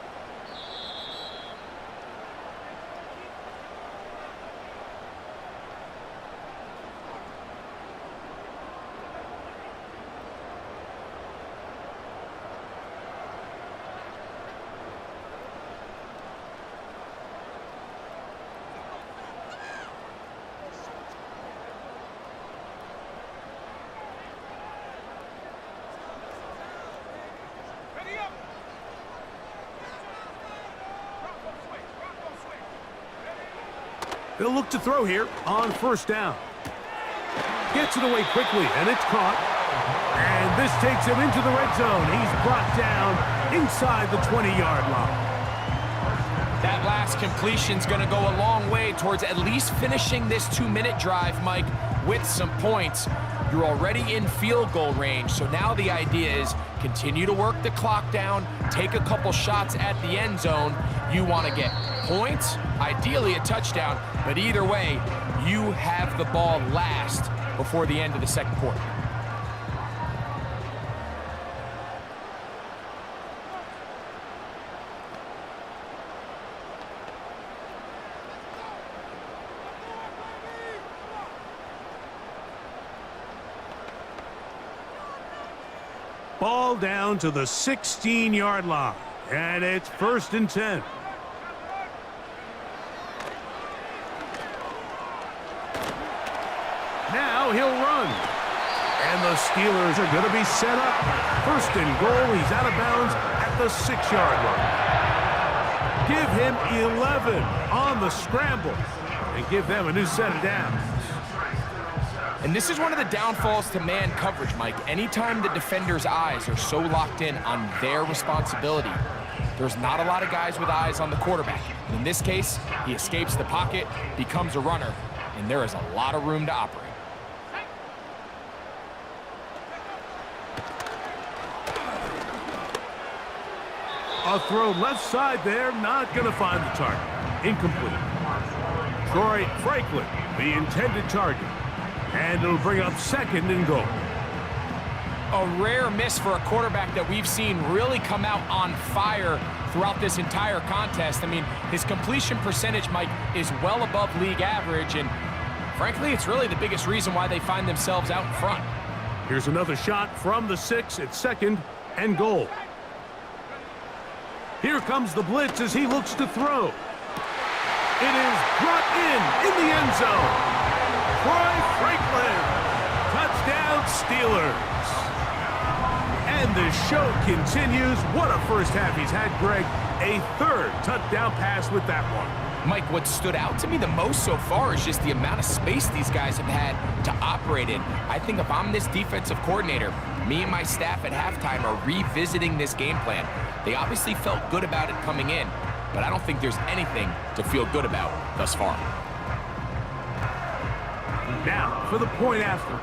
C: They'll look to throw here on first down. Gets it away quickly, and it's caught. And this takes him into the red zone. He's brought down inside the 20-yard line.
D: That last completion's going to go a long way towards at least finishing this 2-minute drive, Mike, with some points. You're already in field goal range, so now the idea is continue to work the clock down, take a couple shots at the end zone. You want to get points, ideally a touchdown, but either way, you have the ball last before the end of the second quarter.
C: Ball down to the 16-yard line, and it's 1st and 10. Now he'll run. And the Steelers are going to be set up. 1st and goal. He's out of bounds at the 6-yard line. Give him 11 on the scramble and give them a new set of downs.
D: And this is one of the downfalls to man coverage, Mike. Anytime the defender's eyes are so locked in on their responsibility, there's not a lot of guys with eyes on the quarterback. In this case, he escapes the pocket, becomes a runner, and there is a lot of room to operate.
C: A throw left side there, not going to find the target. Incomplete. Troy Franklin, the intended target. And it'll bring up 2nd and goal.
D: A rare miss for a quarterback that we've seen really come out on fire throughout this entire contest. I mean, his completion percentage, Mike, is well above league average, and frankly, it's really the biggest reason why they find themselves out in front.
C: Here's another shot from the 6 at 2nd and goal. Here comes the blitz as he looks to throw. It is brought in the end zone. Troy Franklin, touchdown Steelers. And the show continues. What a first half he's had, Greg. A 3rd touchdown pass with that one.
D: Mike, what stood out to me the most so far is just the amount of space these guys have had to operate in. I think if I'm this defensive coordinator, me and my staff at halftime are revisiting this game plan. They obviously felt good about it coming in, but I don't think there's anything to feel good about thus far.
C: Now for the point after.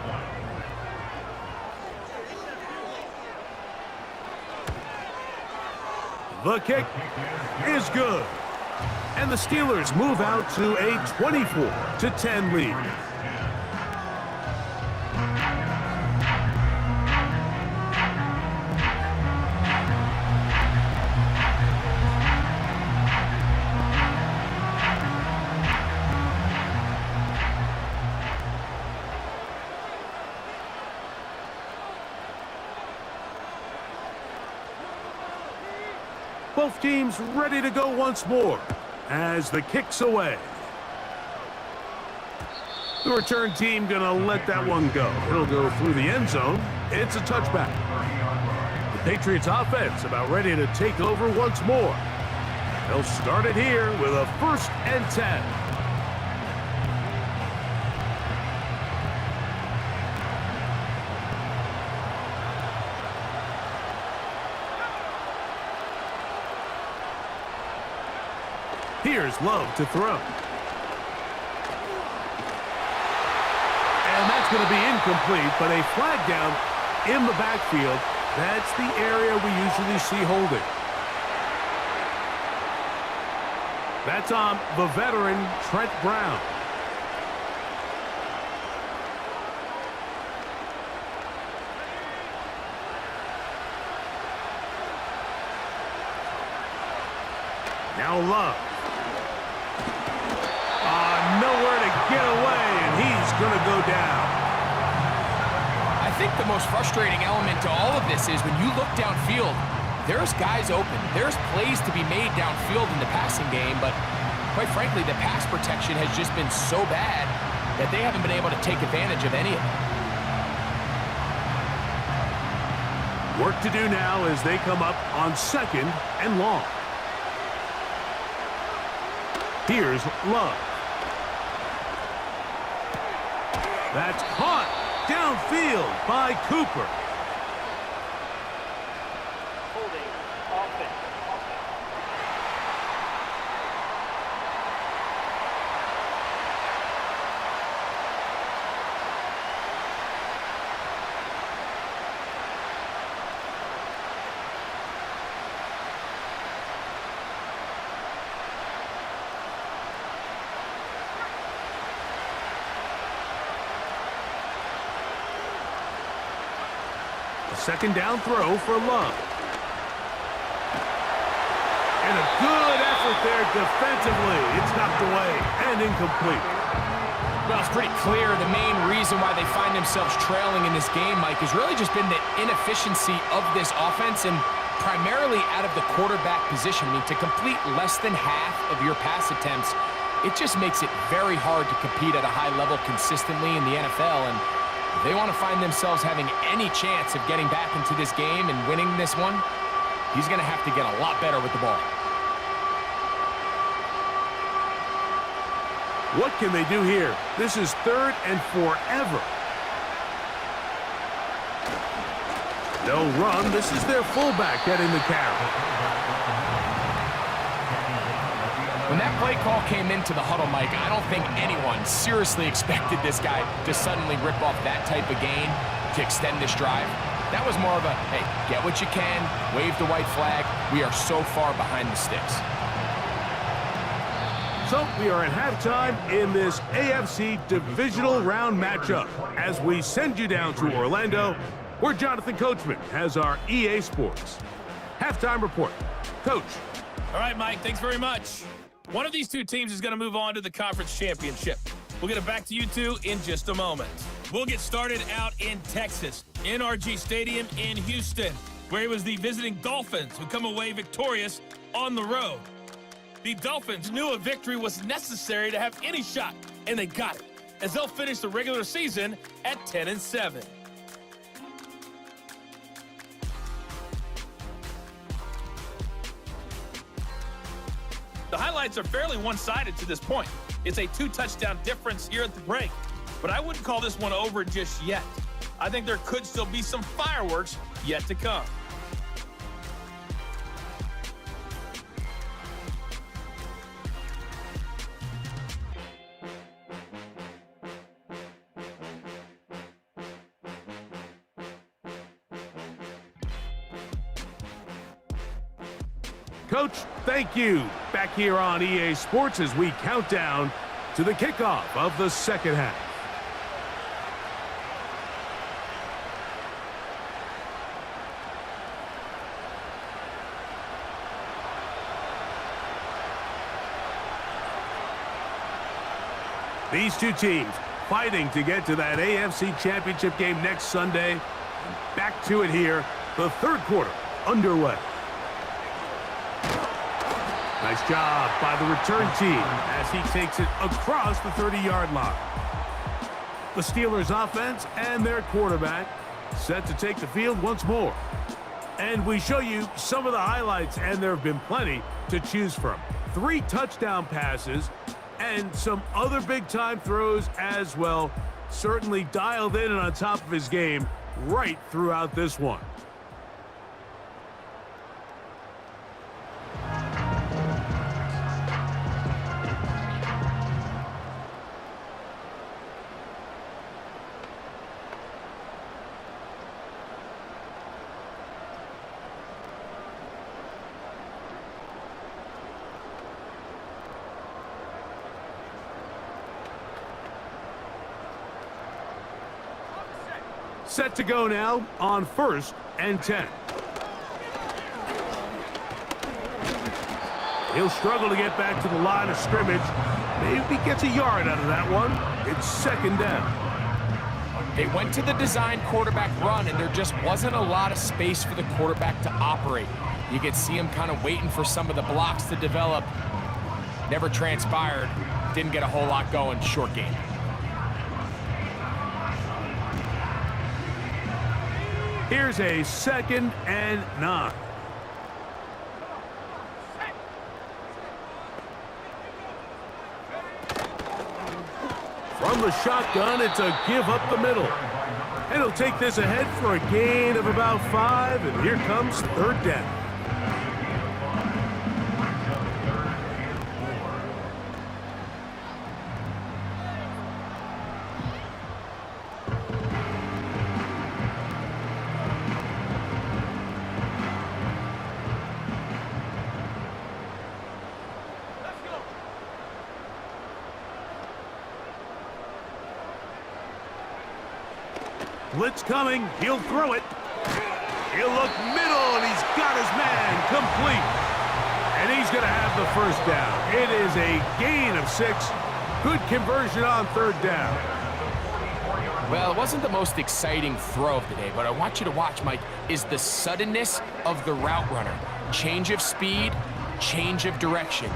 C: The kick is good. And the Steelers move out to a 24-10 lead. Both teams ready to go once more as the kick's away. The return team gonna let that one go. It'll go through the end zone. It's a touchback. The Patriots offense about ready to take over once more. They'll start it here with a 1st and 10. Here's Love to throw. And that's going to be incomplete, but a flag down in the backfield. That's the area we usually see holding. That's on the veteran, Trent Brown. Now Love. Nowhere to get away, and he's going to go down.
D: I think the most frustrating element to all of this is when you look downfield, there's guys open. There's plays to be made downfield in the passing game, but quite frankly, the pass protection has just been so bad that they haven't been able to take advantage of any of it.
C: Work to do now as they come up on 2nd and long. Here's Love. That's caught downfield by Cooper.
E: Holding offense.
C: Second down throw for Love. And a good effort there defensively. It's knocked away and incomplete.
D: Well, it's pretty clear the main reason why they find themselves trailing in this game, Mike, has really just been the inefficiency of this offense and primarily out of the quarterback position. I mean, to complete less than half of your pass attempts, it just makes it very hard to compete at a high level consistently in the NFL. And if they want to find themselves having any chance of getting back into this game and winning this one, he's going to have to get a lot better with the ball.
C: What can they do here? This is 3rd and forever. They'll run. This is their fullback getting the carry.
D: When that play call came into the huddle, Mike, I don't think anyone seriously expected this guy to suddenly rip off that type of gain to extend this drive. That was more of a, hey, get what you can, wave the white flag. We are so far behind the sticks.
C: So we are at halftime in this AFC Divisional Round matchup as we send you down to Orlando, where Jonathan Coachman has our EA Sports halftime report. Coach.
G: All right, Mike, thanks very much. One of these two teams is going to move on to the conference championship. We'll get it back to you two in just a moment. We'll get started out in Texas, NRG Stadium in Houston, where it was the visiting Dolphins who come away victorious on the road. The Dolphins knew a victory was necessary to have any shot, and they got it, as they'll finish the regular season at 10-7. The highlights are fairly one-sided to this point. It's a 2-touchdown difference here at the break, but I wouldn't call this one over just yet. I think there could still be some fireworks yet to come.
C: Coach, thank you. Back here on EA Sports as we count down to the kickoff of the second half. These two teams fighting to get to that AFC Championship game next Sunday. Back to it here, the third quarter underway. Nice job by the return team as he takes it across the 30-yard line. The Steelers offense and their quarterback set to take the field once more. And we show you some of the highlights, and there have been plenty to choose from. 3 touchdown passes and some other big-time throws as well. Certainly dialed in and on top of his game right throughout this one. Set to go now on 1st and 10. He'll struggle to get back to the line of scrimmage. Maybe gets a yard out of that one. It's 2nd down.
D: They went to the design quarterback run, and there just wasn't a lot of space for the quarterback to operate. You could see him kind of waiting for some of the blocks to develop. Never transpired. Didn't get a whole lot going. Short game.
C: Here's a 2nd and 9. From the shotgun, it's a give up the middle. And he'll take this ahead for a gain of about 5, and here comes 3rd down. Blitz coming. He'll throw it. He'll look middle, and he's got his man complete. And he's going to have the 1st down. It is a gain of 6. Good conversion on 3rd down.
D: Well, it wasn't the most exciting throw of the day, but I want you to watch, Mike, is the suddenness of the route runner. Change of speed, change of direction.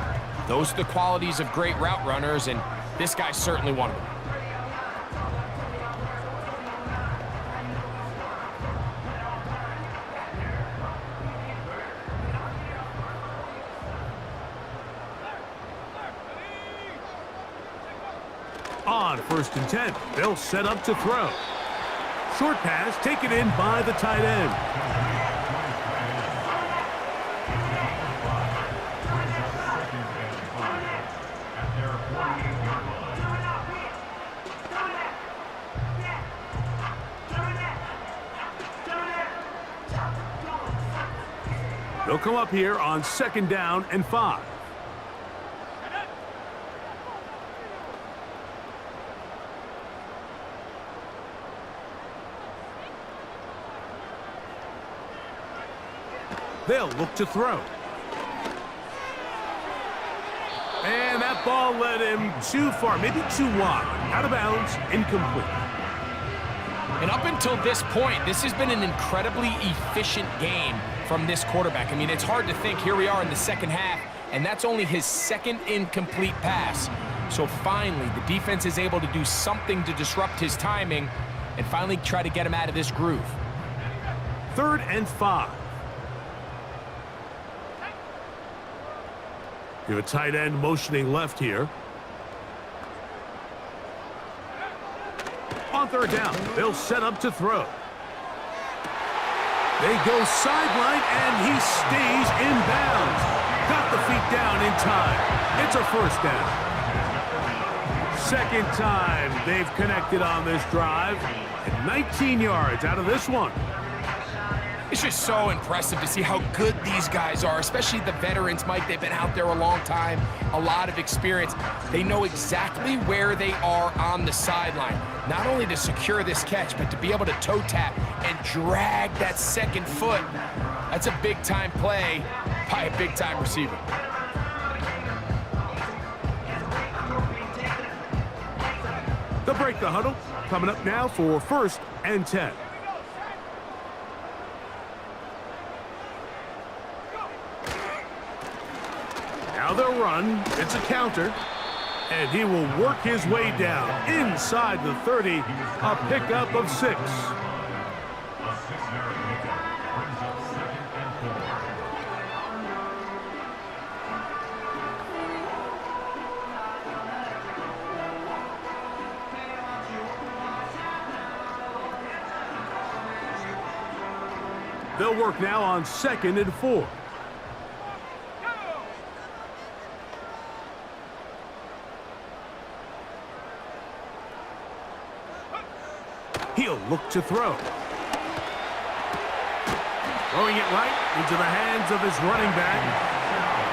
D: Those are the qualities of great route runners, and this guy's certainly one of them.
C: On 1st and 10, they'll set up to throw. Short pass taken in by the tight end. They'll come up here on 2nd down and 5. They'll look to throw. And that ball led him too far, maybe too wide. Out of bounds, incomplete.
D: And up until this point, this has been an incredibly efficient game from this quarterback. I mean, it's hard to think. Here we are in the 2nd half, and that's only his 2nd incomplete pass. So finally, the defense is able to do something to disrupt his timing and finally try to get him out of this groove.
C: 3rd and 5. You have a tight end motioning left here. On 3rd down, they'll set up to throw. They go sideline, and he stays in bounds. Got the feet down in time. It's a 1st down. 2nd time they've connected on this drive. And 19 yards out of this one.
D: It's just so impressive to see how good these guys are, especially the veterans, Mike. They've been out there a long time, a lot of experience. They know exactly where they are on the sideline, not only to secure this catch, but to be able to toe tap and drag that 2nd foot. That's a big-time play by a big-time receiver.
C: They'll break the huddle. Coming up now for 1st and 10. Now they'll run. It's a counter. And he will work his way down inside the 30. A pickup of 6. They'll work now on 2nd and 4. He'll look to throw. Throwing it right into the hands of his running back.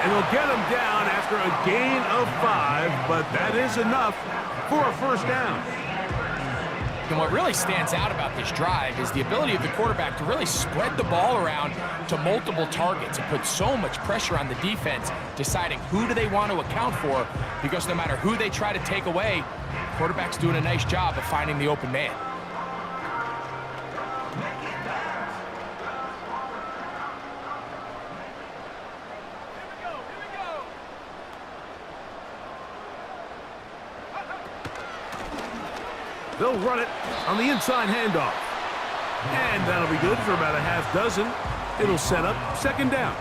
C: And he'll get him down after a gain of 5, but that is enough for a 1st down.
D: And what really stands out about this drive is the ability of the quarterback to really spread the ball around to multiple targets and put so much pressure on the defense, deciding who do they want to account for, because no matter who they try to take away, the quarterback's doing a nice job of finding the open man.
C: They'll run it on the inside handoff. And that'll be good for about a half dozen. It'll set up second down.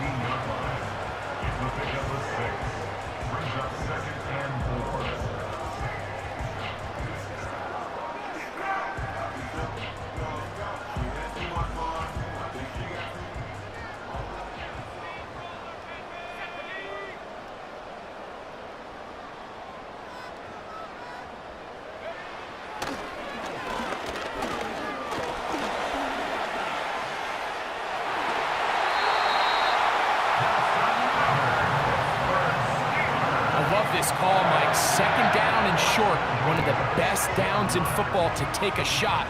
D: This call, Mike, second down and short, one of the best downs in football to take a shot.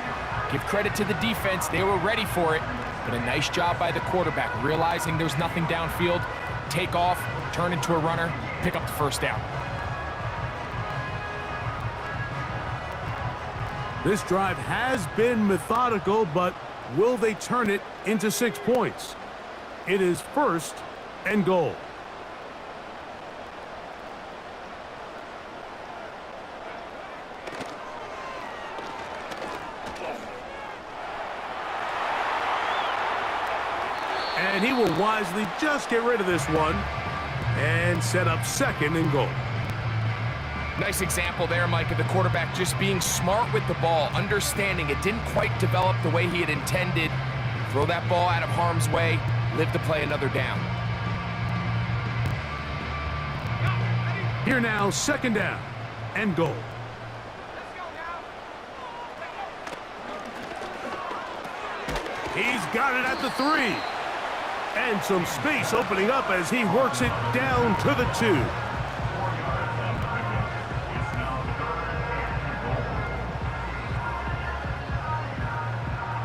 D: Give credit to the defense, they were ready for it, but a nice job by the quarterback, realizing there's nothing downfield, take off, turn into a runner, pick up the first down.
C: This drive has been methodical, but will they turn it into 6 points? It is first and goal. And he will wisely just get rid of this one and set up second and goal.
D: Nice example there, Mike, of the quarterback just being smart with the ball, understanding it didn't quite develop the way he had intended. Throw that ball out of harm's way, live to play another down.
C: Here now, second down and goal. He's got it at the 3. And some space opening up as he works it down to the 2.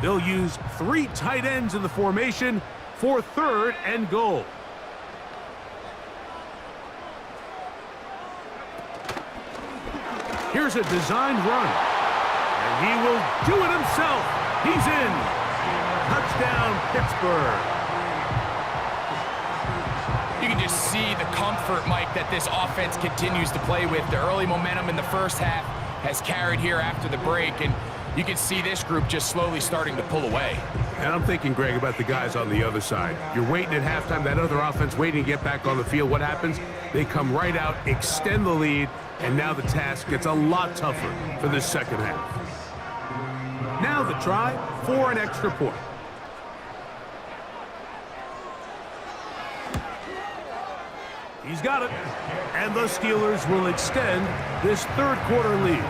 C: They'll use 3 tight ends in the formation for third and goal. Here's a designed run. And he will do it himself. He's in. Touchdown, Pittsburgh.
D: You can just see the comfort, Mike, that this offense continues to play with. The early momentum in the first half has carried here after the break, and you can see this group just slowly starting to pull away.
C: And I'm thinking, Greg, about the guys on the other side. You're waiting at halftime, that other offense waiting to get back on the field. What happens? They come right out, extend the lead, and now the task gets a lot tougher for this second half. Now the try for an extra point. He's got it. And the Steelers will extend this third quarter lead.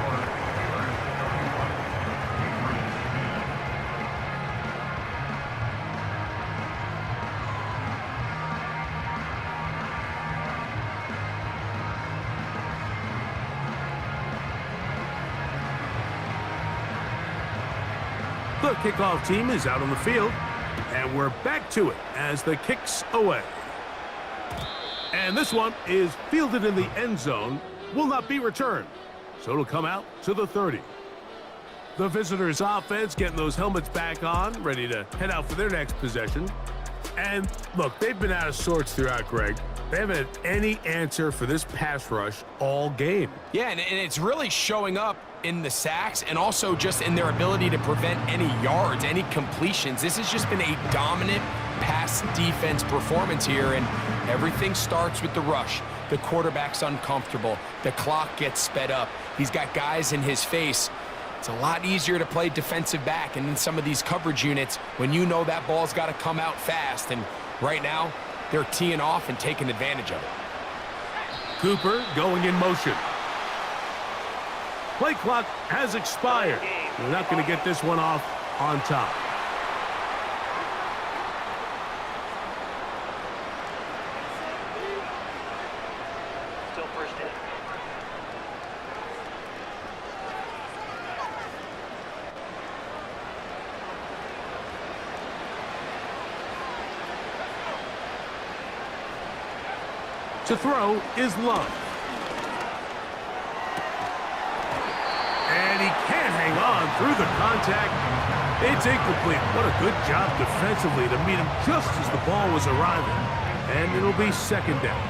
C: The kickoff team is out on the field, and we're back to it as the kick's away. And this one is fielded in the end zone, will not be returned, so it'll come out to the 30. The visitors' offense getting those helmets back on, ready to head out for their next possession. And look, they've been out of sorts throughout, Greg. They haven't had any answer for this pass rush all game.
D: Yeah, and it's really showing up in the sacks and also just in their ability to prevent any yards, any completions. This has just been a dominant pass defense performance here, and everything starts with the rush. The quarterback's uncomfortable. The clock gets sped up. He's got guys in his face. It's a lot easier to play defensive back and in some of these coverage units when you know that ball's got to come out fast, and right now they're teeing off and taking advantage of it.
C: Cooper going in motion. Play clock has expired. We're not going to get this one off on top.
E: Still first down.
C: To throw is Love. And he can't hang on through the contact. It's incomplete. What a good job defensively to meet him just as the ball was arriving. And it'll be second down.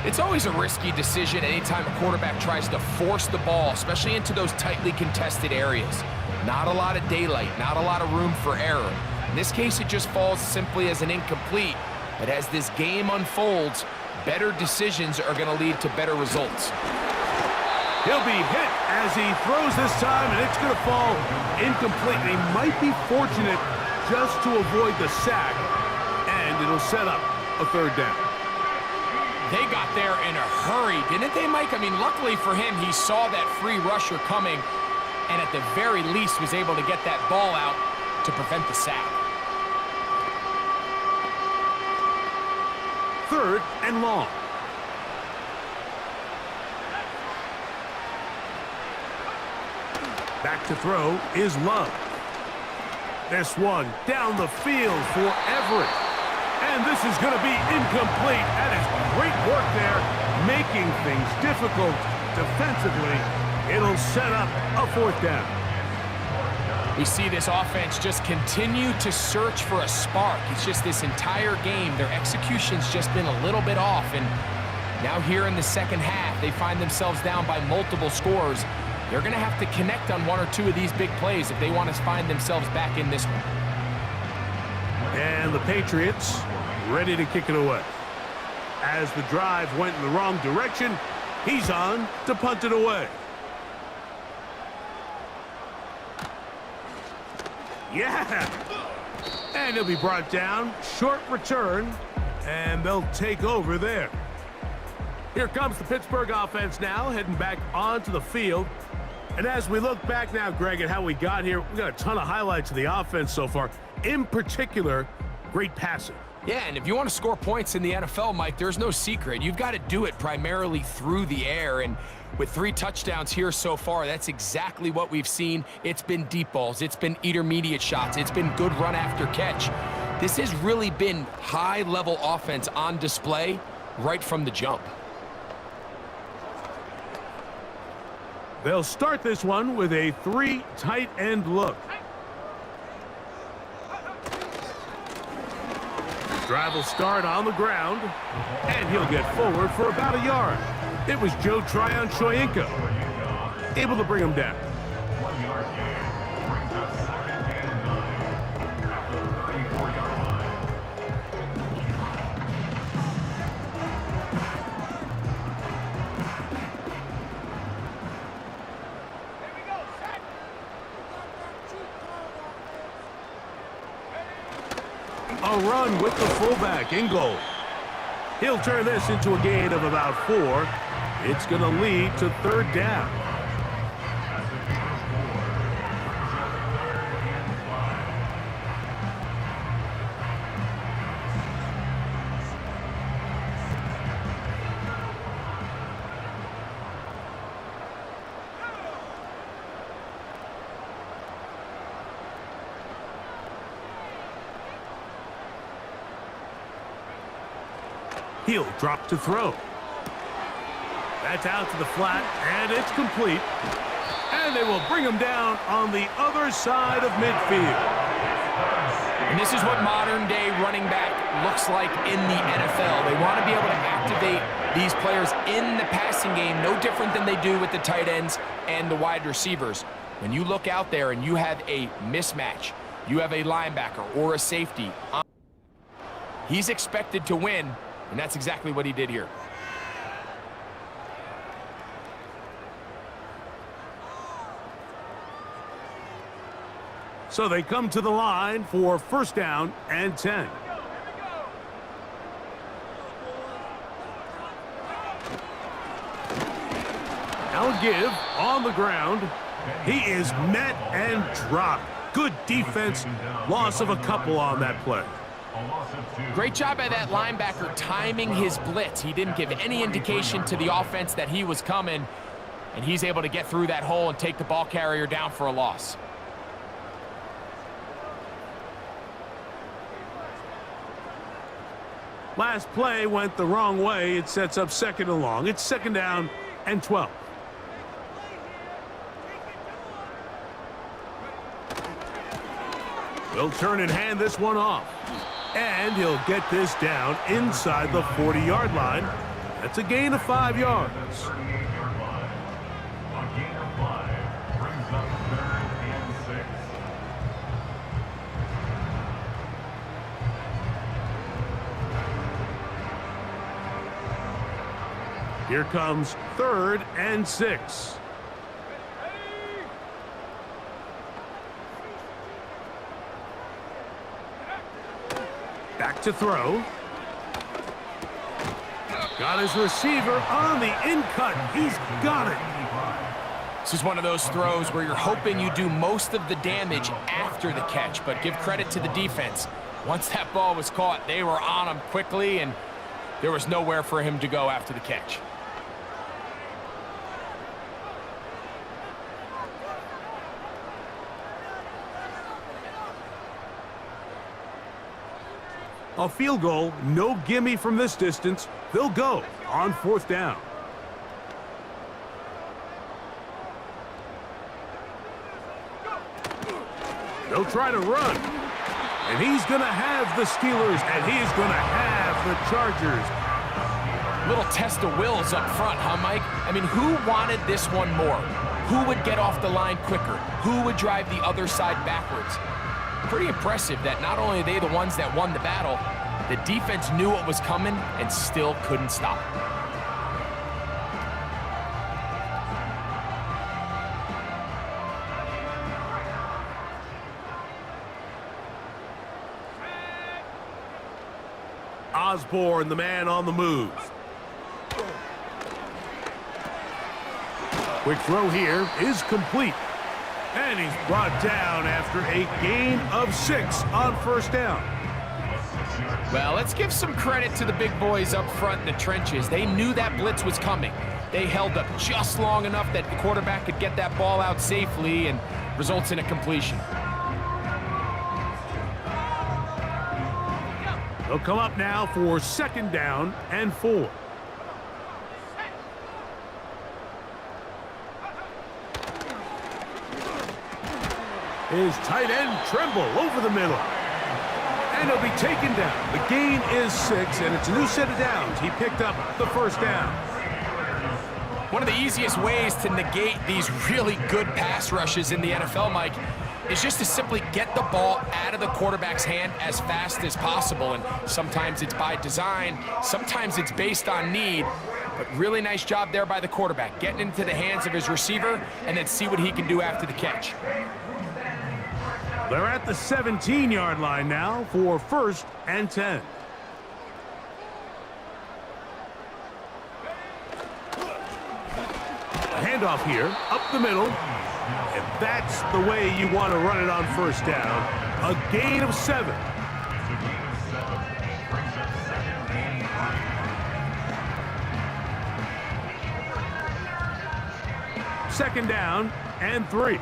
D: It's always a risky decision anytime a quarterback tries to force the ball, especially into those tightly contested areas. Not a lot of daylight, not a lot of room for error. In this case, it just falls simply as an incomplete. But as this game unfolds, better decisions are going to lead to better results.
C: He'll be hit as he throws this time, and it's going to fall incomplete. He might be fortunate just to avoid the sack, and it'll set up a third down.
D: They got there in a hurry, didn't they, Mike? I mean, luckily for him, he saw that free rusher coming, and at the very least was able to get that ball out to prevent the sack.
C: Third and long. Back to throw is Love. This one down the field for Everett. And this is going to be incomplete. That is great work there, making things difficult defensively. It'll set up a fourth down.
D: We see this offense just continue to search for a spark. It's just this entire game, their execution's just been a little bit off. And now here in the second half, they find themselves down by multiple scores. They're going to have to connect on one or two of these big plays if they want to find themselves back in this one.
C: And the Patriots ready to kick it away. As the drive went in the wrong direction, he's on to punt it away. Yeah! And he'll be brought down. Short return, and they'll take over there. Here comes the Pittsburgh offense now, heading back onto the field. And as we look back now, Greg, at how we got here, we got a ton of highlights of the offense so far. In particular, great passing.
D: Yeah, and if you want to score points in the NFL, Mike, there's no secret. You've got to do it primarily through the air. And with 3 touchdowns here so far, that's exactly what we've seen. It's been deep balls. It's been intermediate shots. It's been good run after catch. This has really been high-level offense on display right from the jump.
C: They'll start this one with a 3 tight end look. Drive will start on the ground, and he'll get forward for about a yard. It was Joe Tryon-Shoyinka able to bring him down.
F: 1 yard gain brings up 2nd and 9 after the 34-yard line.
C: A run with the fullback in goal. He'll turn this into a gain of about 4. It's going to lead to third down. He'll drop to throw. That's out to the flat, and it's complete. And they will bring him down on the other side of midfield.
D: And this is what modern-day running back looks like in the NFL. They want to be able to activate these players in the passing game, no different than they do with the tight ends and the wide receivers. When you look out there and you have a mismatch, you have a linebacker or a safety, he's expected to win. And that's exactly what he did here.
C: So they come to the line for first down and 10. Now give on the ground. He is met and dropped. Good defense. Loss of a couple on that play.
D: Great job by that linebacker timing his blitz. He didn't give any indication to the offense that he was coming, and he's able to get through that hole and take the ball carrier down for a loss.
C: Last play went the wrong way. It sets up 2nd and long. It's 2nd down and 12. He'll turn and hand this one off. And he'll get this down inside the 40-yard line. That's a gain of 5 yards.
F: 38-yard line. A gain of 5 brings up 3rd and 6.
C: Here comes 3rd and 6. Back to throw. Got his receiver on the in-cut. He's got it.
D: This is one of those throws where you're hoping you do most of the damage after the catch, but give credit to the defense. Once that ball was caught, they were on him quickly, and there was nowhere for him to go after the catch.
C: A field goal, no gimme from this distance. They'll go on 4th down. They'll try to run. And he's going to have the Steelers, and he's going to have the Chargers.
D: Little test of wills up front, huh, Mike? I mean, who wanted this one more? Who would get off the line quicker? Who would drive the other side backwards? Pretty impressive that not only are they the ones that won the battle, the defense knew what was coming and still couldn't stop it.
C: Osborne, the man on the move. Quick throw here is complete. And he's brought down after a gain of 6 on 1st down.
D: Well, let's give some credit to the big boys up front in the trenches. They knew that blitz was coming. They held up just long enough that the quarterback could get that ball out safely and results in a completion.
C: They'll come up now for 2nd down and 4. His tight end Tremble over the middle. And he'll be taken down. The gain is 6, and it's a new set of downs. He picked up the 1st down.
D: One of the easiest ways to negate these really good pass rushes in the NFL, Mike, is just to simply get the ball out of the quarterback's hand as fast as possible. And sometimes it's by design, sometimes it's based on need. But really nice job there by the quarterback, getting into the hands of his receiver and then see what he can do after the catch.
C: They're at the 17-yard line now for 1st and 10. A handoff here, up the middle. And that's the way you want to run it on 1st down. A gain of 7. Second down and 3.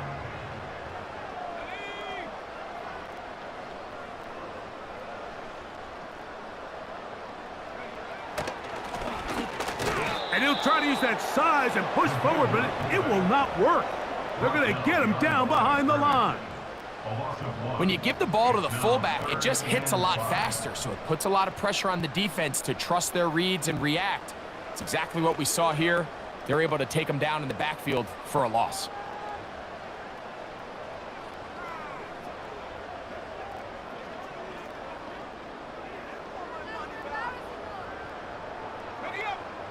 C: And he'll try to use that size and push forward, but it will not work. They're going to get him down behind the line.
D: When you give the ball to the fullback, it just hits a lot faster, so it puts a lot of pressure on the defense to trust their reads and react. It's exactly what we saw here. They're able to take him down in the backfield for a loss.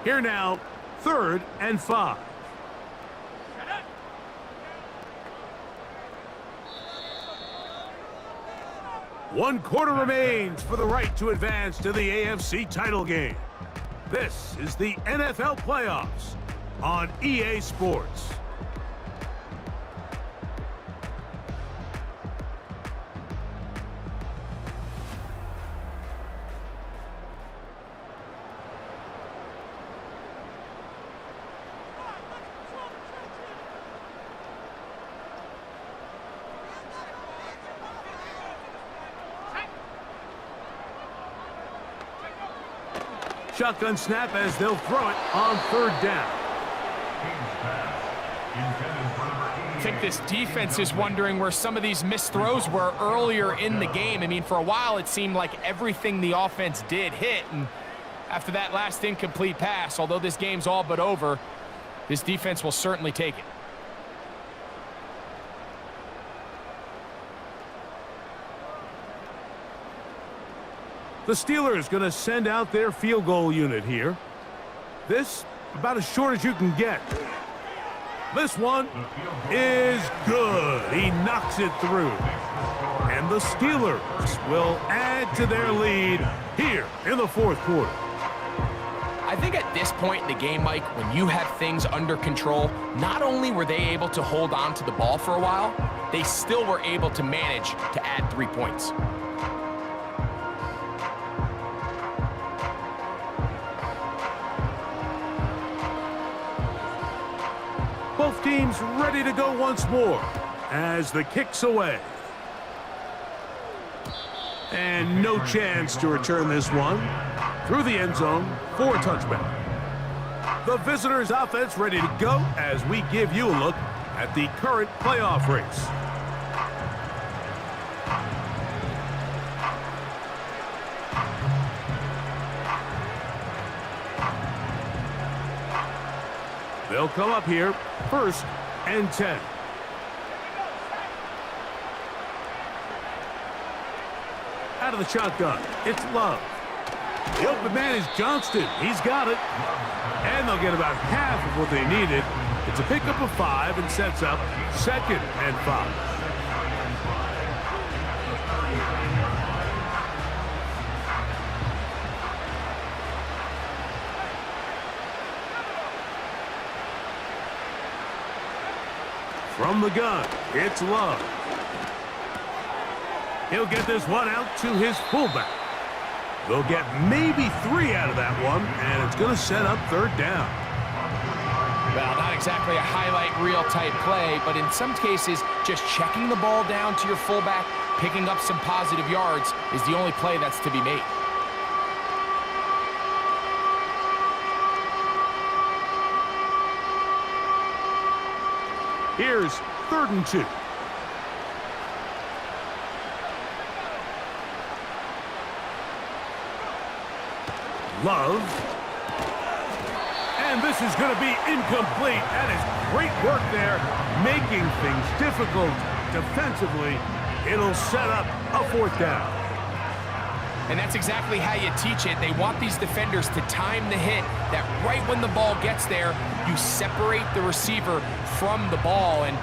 C: Here now, 3rd and 5. One quarter remains for the right to advance to the AFC title game. This is the NFL playoffs on EA Sports. Shotgun snap as they'll throw it on 3rd down.
D: I think this defense is wondering where some of these missed throws were earlier in the game. I mean, for a while it seemed like everything the offense did hit, and after that last incomplete pass, although this game's all but over, this defense will certainly take it.
C: The Steelers going to send out their field goal unit here. This about as short as you can get. This one is good. He knocks it through. And the Steelers will add to their lead here in the 4th quarter.
D: I think at this point in the game, Mike, when you have things under control, not only were they able to hold on to the ball for a while, they still were able to manage to add 3 points.
C: Both teams ready to go once more as the kick's away. And no chance to return this one through the end zone for a touchback. The visitors' offense ready to go as we give you a look at the current playoff race. They'll come up here, 1st and 10. Out of the shotgun, it's Love. The open man is Johnston. He's got it. And they'll get about half of what they needed. It's a pickup of 5 and sets up 2nd and 5. From the gun, it's Love. He'll get this one out to his fullback. They'll get maybe 3 out of that one, and it's going to set up 3rd down.
D: Well, not exactly a highlight reel type play, but in some cases, just checking the ball down to your fullback, picking up some positive yards is the only play that's to be made.
C: Here's 3rd and 2. Love. And this is going to be incomplete. That is great work there, making things difficult defensively. It'll set up a 4th down.
D: And that's exactly how you teach it. They want these defenders to time the hit, that right when the ball gets there, you separate the receiver from the ball. And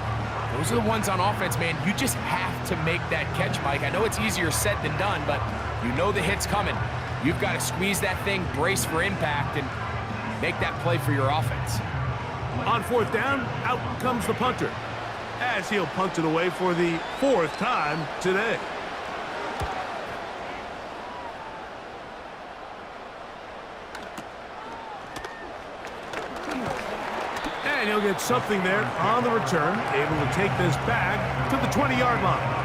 D: those are the ones on offense, man. You just have to make that catch, Mike. I know it's easier said than done, but you know the hit's coming. You've got to squeeze that thing, brace for impact, and make that play for your offense.
C: On 4th down, out comes the punter, as he'll punt it away for the 4th time today. And he'll get something there on the return, able to take this back to the 20-yard line.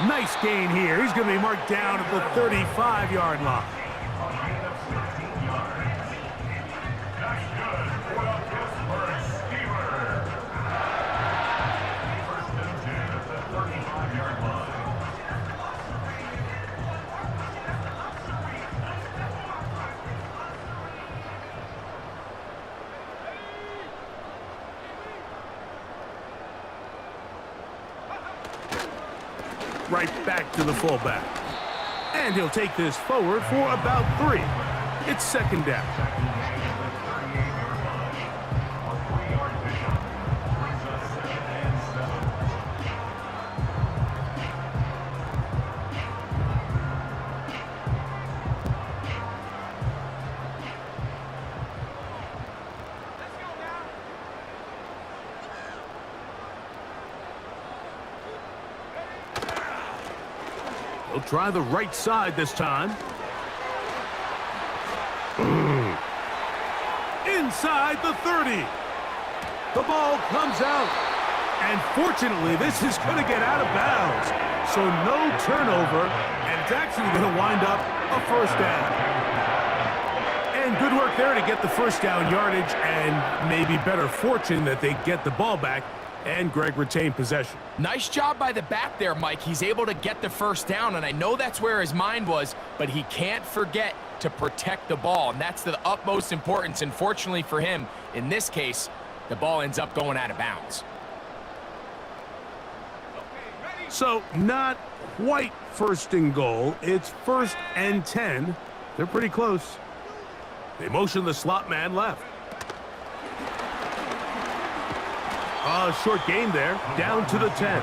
C: Nice gain here. He's going to be marked down at the 35-yard line.
F: That's good for the Pittsburgh Steelers. 1st and 10 at the 35-yard line.
C: Right back to the fullback. And he'll take this forward for about 3. It's 2nd down. He'll try the right side this time. Inside the 30. The ball comes out. And fortunately, this is going to get out of bounds. So no turnover, and it's actually going to wind up a first down. And good work there to get the first down yardage, and maybe better fortune that they get the ball back, and Greg retained possession.
D: Nice job by the back there, Mike. He's able to get the first down, and I know that's where his mind was, but he can't forget to protect the ball, and that's the utmost importance. And fortunately for him, in this case, the ball ends up going out of bounds.
C: So not quite first and goal. It's 1st and 10. They're pretty close. They motion the slot man left. Short gain there, down to the 10.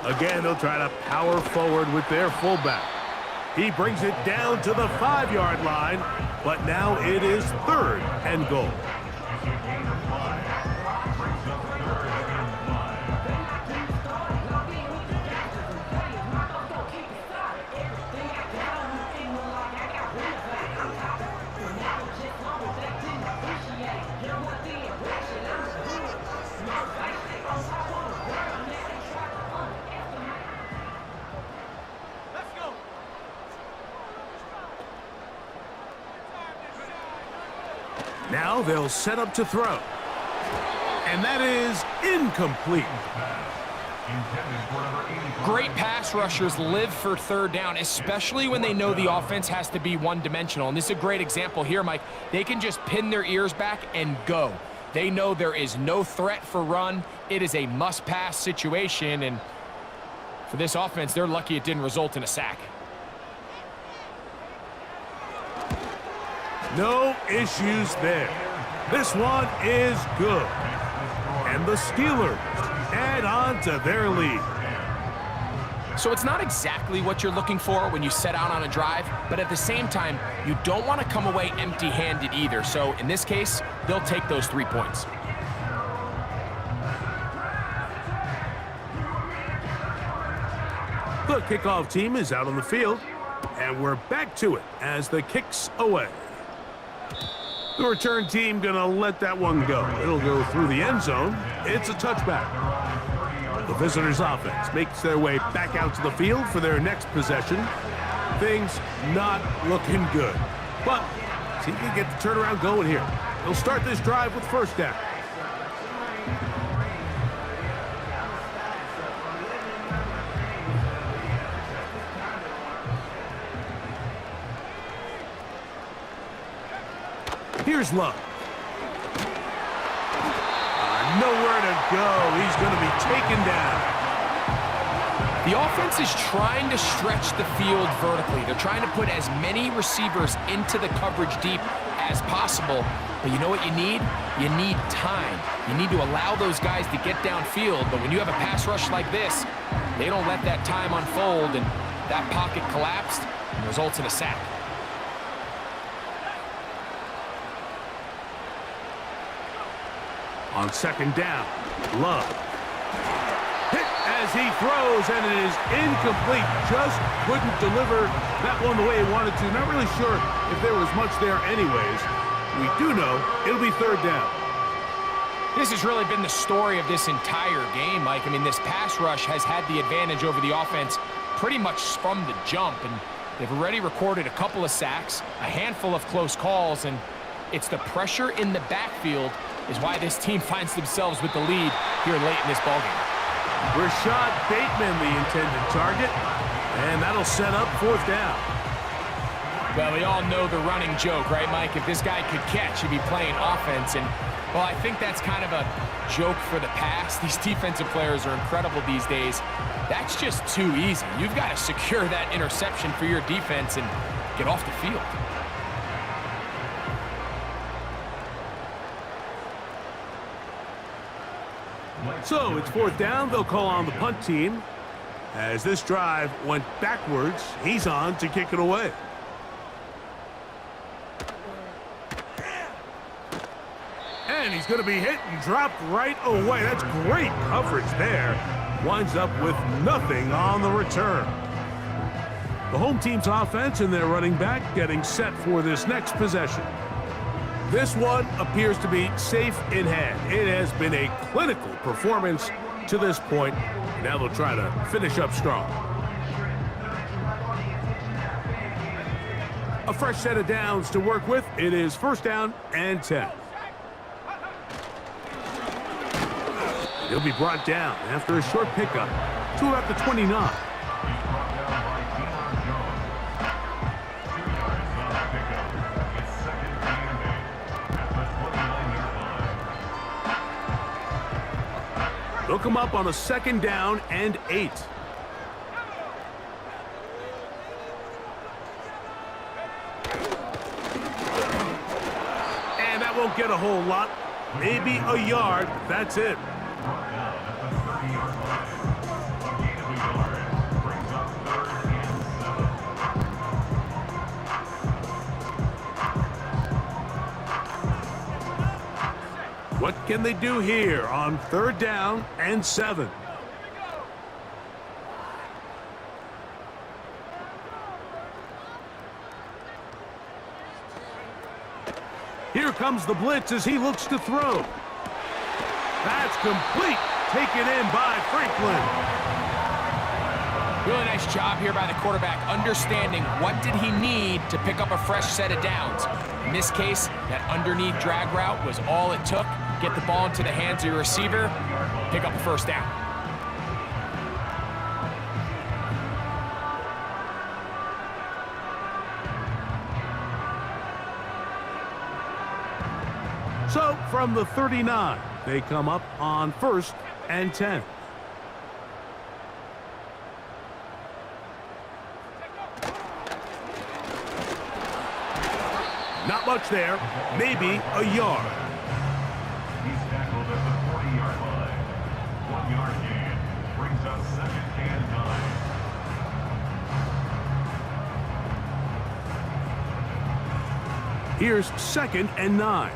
C: Again, they'll try to power forward with their fullback. He brings it down to the 5-yard line, but now it is 3rd and goal. Now they'll set up to throw. And that is incomplete.
D: Great pass rushers live for 3rd down, especially when they know the offense has to be one-dimensional. And this is a great example here, Mike. They can just pin their ears back and go. They know there is no threat for run. It is a must-pass situation. And for this offense, they're lucky it didn't result in a sack.
C: No issues there. This one is good. And the Steelers add on to their lead.
D: So it's not exactly what you're looking for when you set out on a drive, but at the same time, you don't want to come away empty-handed either. So in this case, they'll take those 3 points.
C: The kickoff team is out on the field, and we're back to it as the kick's away. The return team gonna let that one go. It'll go through the end zone. It's a touchback. The visitors' offense makes their way back out to the field for their next possession. Things not looking good. But see if they can get the turnaround going here. They'll start this drive with first down. Here's Love. Nowhere to go. He's going to be taken down.
D: The offense is trying to stretch the field vertically. They're trying to put as many receivers into the coverage deep as possible. But you know what you need? You need time. You need to allow those guys to get downfield. But when you have a pass rush like this, they don't let that time unfold, and that pocket collapsed and results in a sack.
C: On second down, Love. Hit as he throws, and it is incomplete. Just couldn't deliver that one the way he wanted to. Not really sure if there was much there anyways. We do know it'll be 3rd down.
D: This has really been the story of this entire game, Mike. I mean, this pass rush has had the advantage over the offense pretty much from the jump, and they've already recorded a couple of sacks, a handful of close calls, and it's the pressure in the backfield is why this team finds themselves with the lead here late in this ballgame.
C: Rashad Bateman, the intended target, and that'll set up 4th down.
D: Well, we all know the running joke, right, Mike? If this guy could catch, he'd be playing offense, and Well, I think that's kind of a joke for the past. These defensive players are incredible these days. That's just too easy. You've got to secure that interception for your defense and get off the field.
C: So it's 4th down. They'll call on the punt team. As this drive went backwards, he's on to kick it away. And he's going to be hit and dropped right away. That's great coverage there. Winds up with nothing on the return. The home team's offense and their running back getting set for this next possession. This one appears to be safe in hand. It has been a clinical performance to this point. Now they'll try to finish up strong. A fresh set of downs to work with. It is 1st down and 10. He'll be brought down after a short pickup to about the 29. They'll come up on a 2nd down and 8. And that won't get a whole lot. Maybe a yard. That's it. What can they do here on 3rd down and 7? Here comes the blitz as he looks to throw. That's complete. Taken in by Franklin.
D: Really nice job here by the quarterback, understanding what did he need to pick up a fresh set of downs. In this case, that underneath drag route was all it took. Get the ball into the hands of your receiver, pick up a 1st down.
C: So from the 39, they come up on 1st and 10. Not much there, maybe a yard.
F: He's tackled at the 40-yard line. 1-yard gain brings up 2nd and 9.
C: Here's 2nd and 9.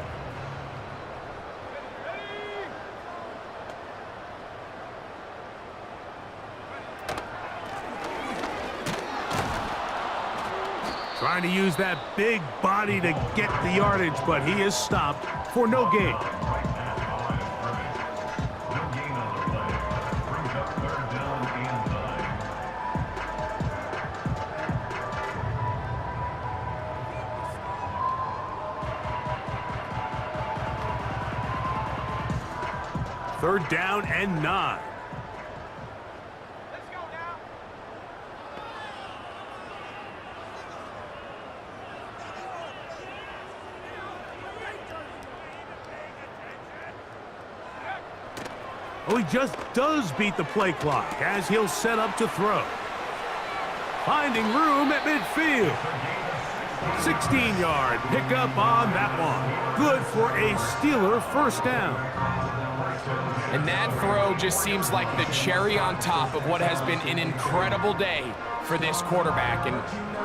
C: Trying to use that big body to get the yardage, but he is stopped for no gain.
F: No gain on the play. Brings up 3rd down and
C: 9. 3rd down and 9. Oh, he just does beat the play clock as he'll set up to throw. Finding room at midfield. 16-yard pickup on that one. Good for a Steeler 1st down.
D: And that throw just seems like the cherry on top of what has been an incredible day for this quarterback. And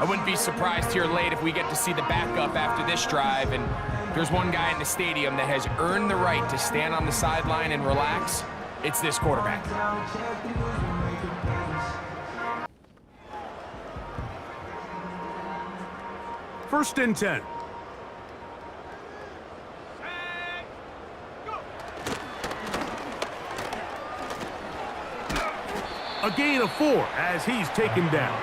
D: I wouldn't be surprised here late if we get to see the backup after this drive. And there's one guy in the stadium that has earned the right to stand on the sideline and relax. It's this quarterback.
C: 1st and 10. A gain of 4 as he's taken down.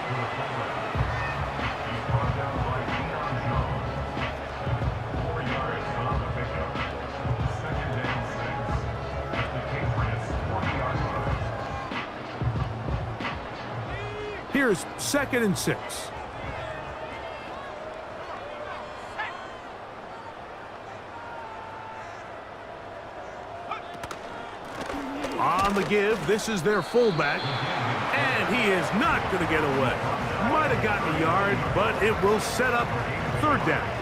C: Here's 2nd and 6. On the give, this is their fullback, and he is not going to get away. Might have gotten a yard, but it will set up third down.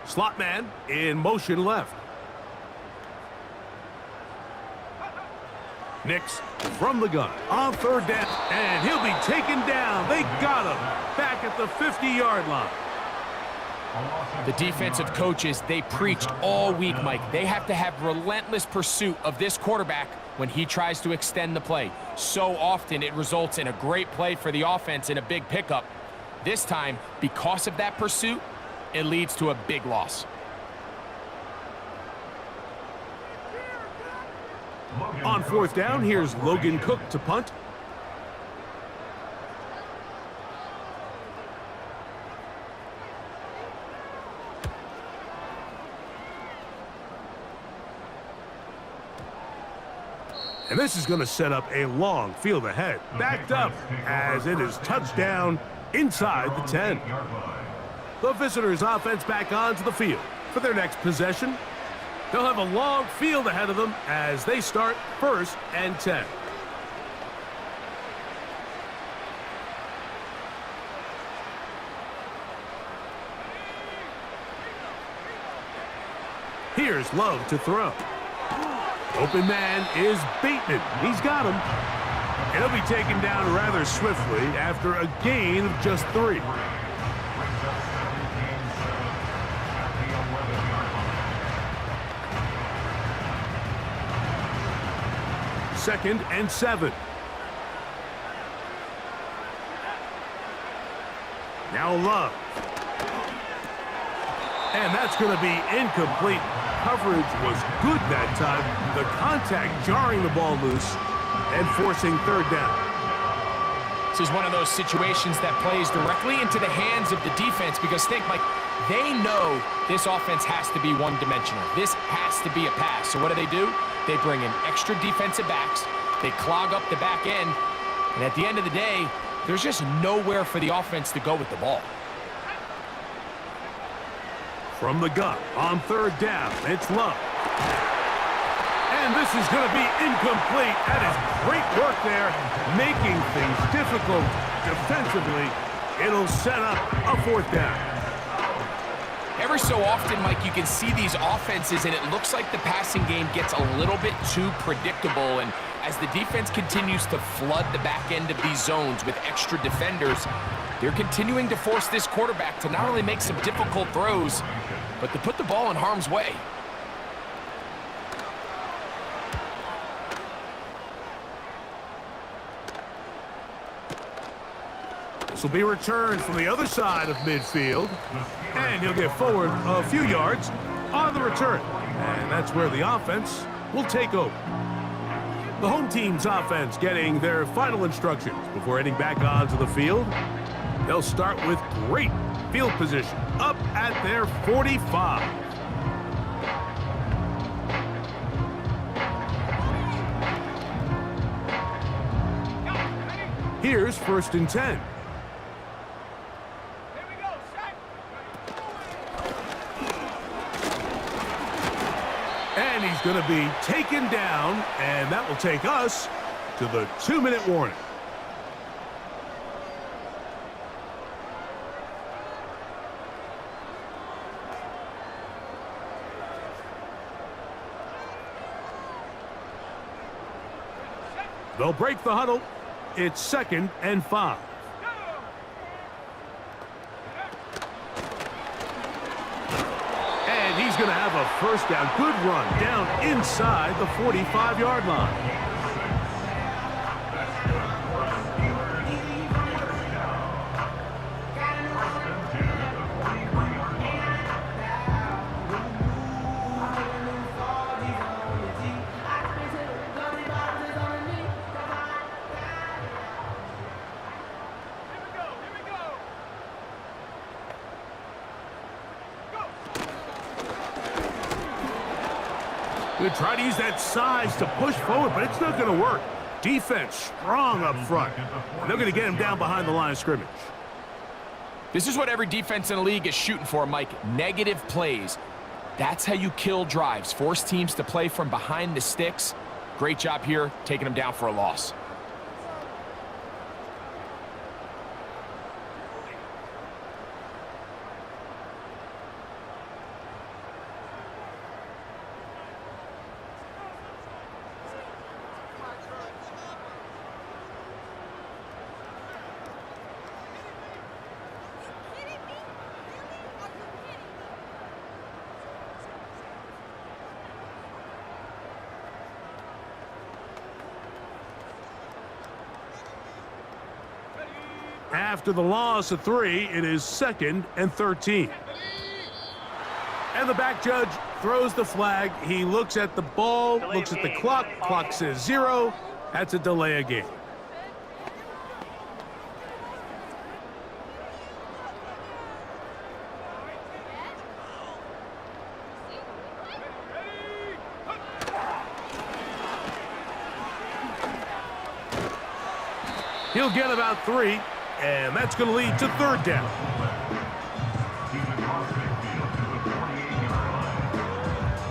C: Slot man in motion left. Nix from the gun on third down, and he'll be taken down. They got him back at the 50-yard line.
D: The defensive coaches, they preached all week, Mike. They have to have relentless pursuit of this quarterback when he tries to extend the play. So often it results in a great play for the offense and a big pickup. This time, because of that pursuit, it leads to a big loss.
C: On fourth down, here's Logan Cook to punt. And this is going to set up a long field ahead. Backed up as it is touchdown inside the 10. The visitors' offense back onto the field for their next possession. They'll have a long field ahead of them as they start 1st and 10. Here's Love to throw. Open man is Bateman. He's got him. And he'll be taken down rather swiftly after a gain of just 3. Second and 7. Now Love. And that's going to be incomplete. Coverage was good that time. The contact jarring the ball loose and forcing third down.
D: This is one of those situations that plays directly into the hands of the defense because think, Mike, they know this offense has to be one-dimensional. This has to be a pass. So what do? They bring in extra defensive backs. They clog up the back end. And at the end of the day, there's just nowhere for the offense to go with the ball.
C: From the gun on third down, it's Love. And this is going to be incomplete. That is great work there, making things difficult defensively. It'll set up a 4th down.
D: Every so often, Mike, you can see these offenses, and it looks like the passing game gets a little bit too predictable. And as the defense continues to flood the back end of these zones with extra defenders, they're continuing to force this quarterback to not only make some difficult throws, but to put the ball in harm's way.
C: This will be returned from the other side of midfield. And he'll get forward a few yards on the return. And that's where the offense will take over. The home team's offense getting their final instructions before heading back onto the field. They'll start with great field position up at their 45. Here's 1st and 10. And he's going to be taken down, and that will take us to the 2-minute warning. They'll break the huddle. It's 2nd and 5. And he's going to have a 1st down. Good run down inside the 45-yard line. They try to use that size to push forward, but it's not going to work. Defense strong up front. They're going to get him down behind the line of scrimmage.
D: This is what every defense in the league is shooting for, Mike. Negative plays. That's how you kill drives. Force teams to play from behind the sticks. Great job here, taking them down for a loss.
C: After the loss of 3, it is 2nd and 13. And the back judge throws the flag. He looks at the ball, looks at the clock. Clock says 0. That's a delay of game. He'll get about 3, and that's going to lead to 3rd down.
F: He's across midfield to the 48-yard line.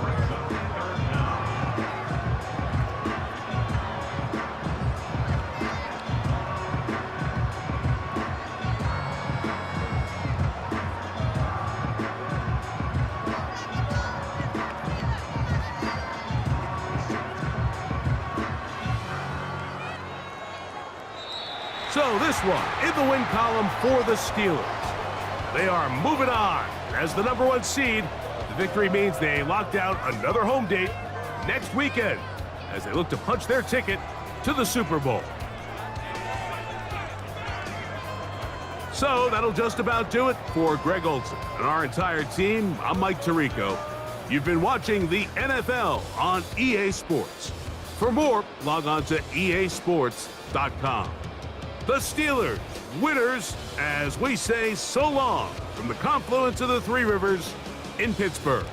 F: Brings up 3rd down.
C: So this one in the win column for the Steelers. They are moving on as the #1 seed. The victory means they lock down another home date next weekend as they look to punch their ticket to the Super Bowl. So that'll just about do it for Greg Olson and our entire team. I'm Mike Tirico. You've been watching the NFL on EA Sports. For more, log on to easports.com. The Steelers, winners, as we say so long from the confluence of the Three Rivers in Pittsburgh.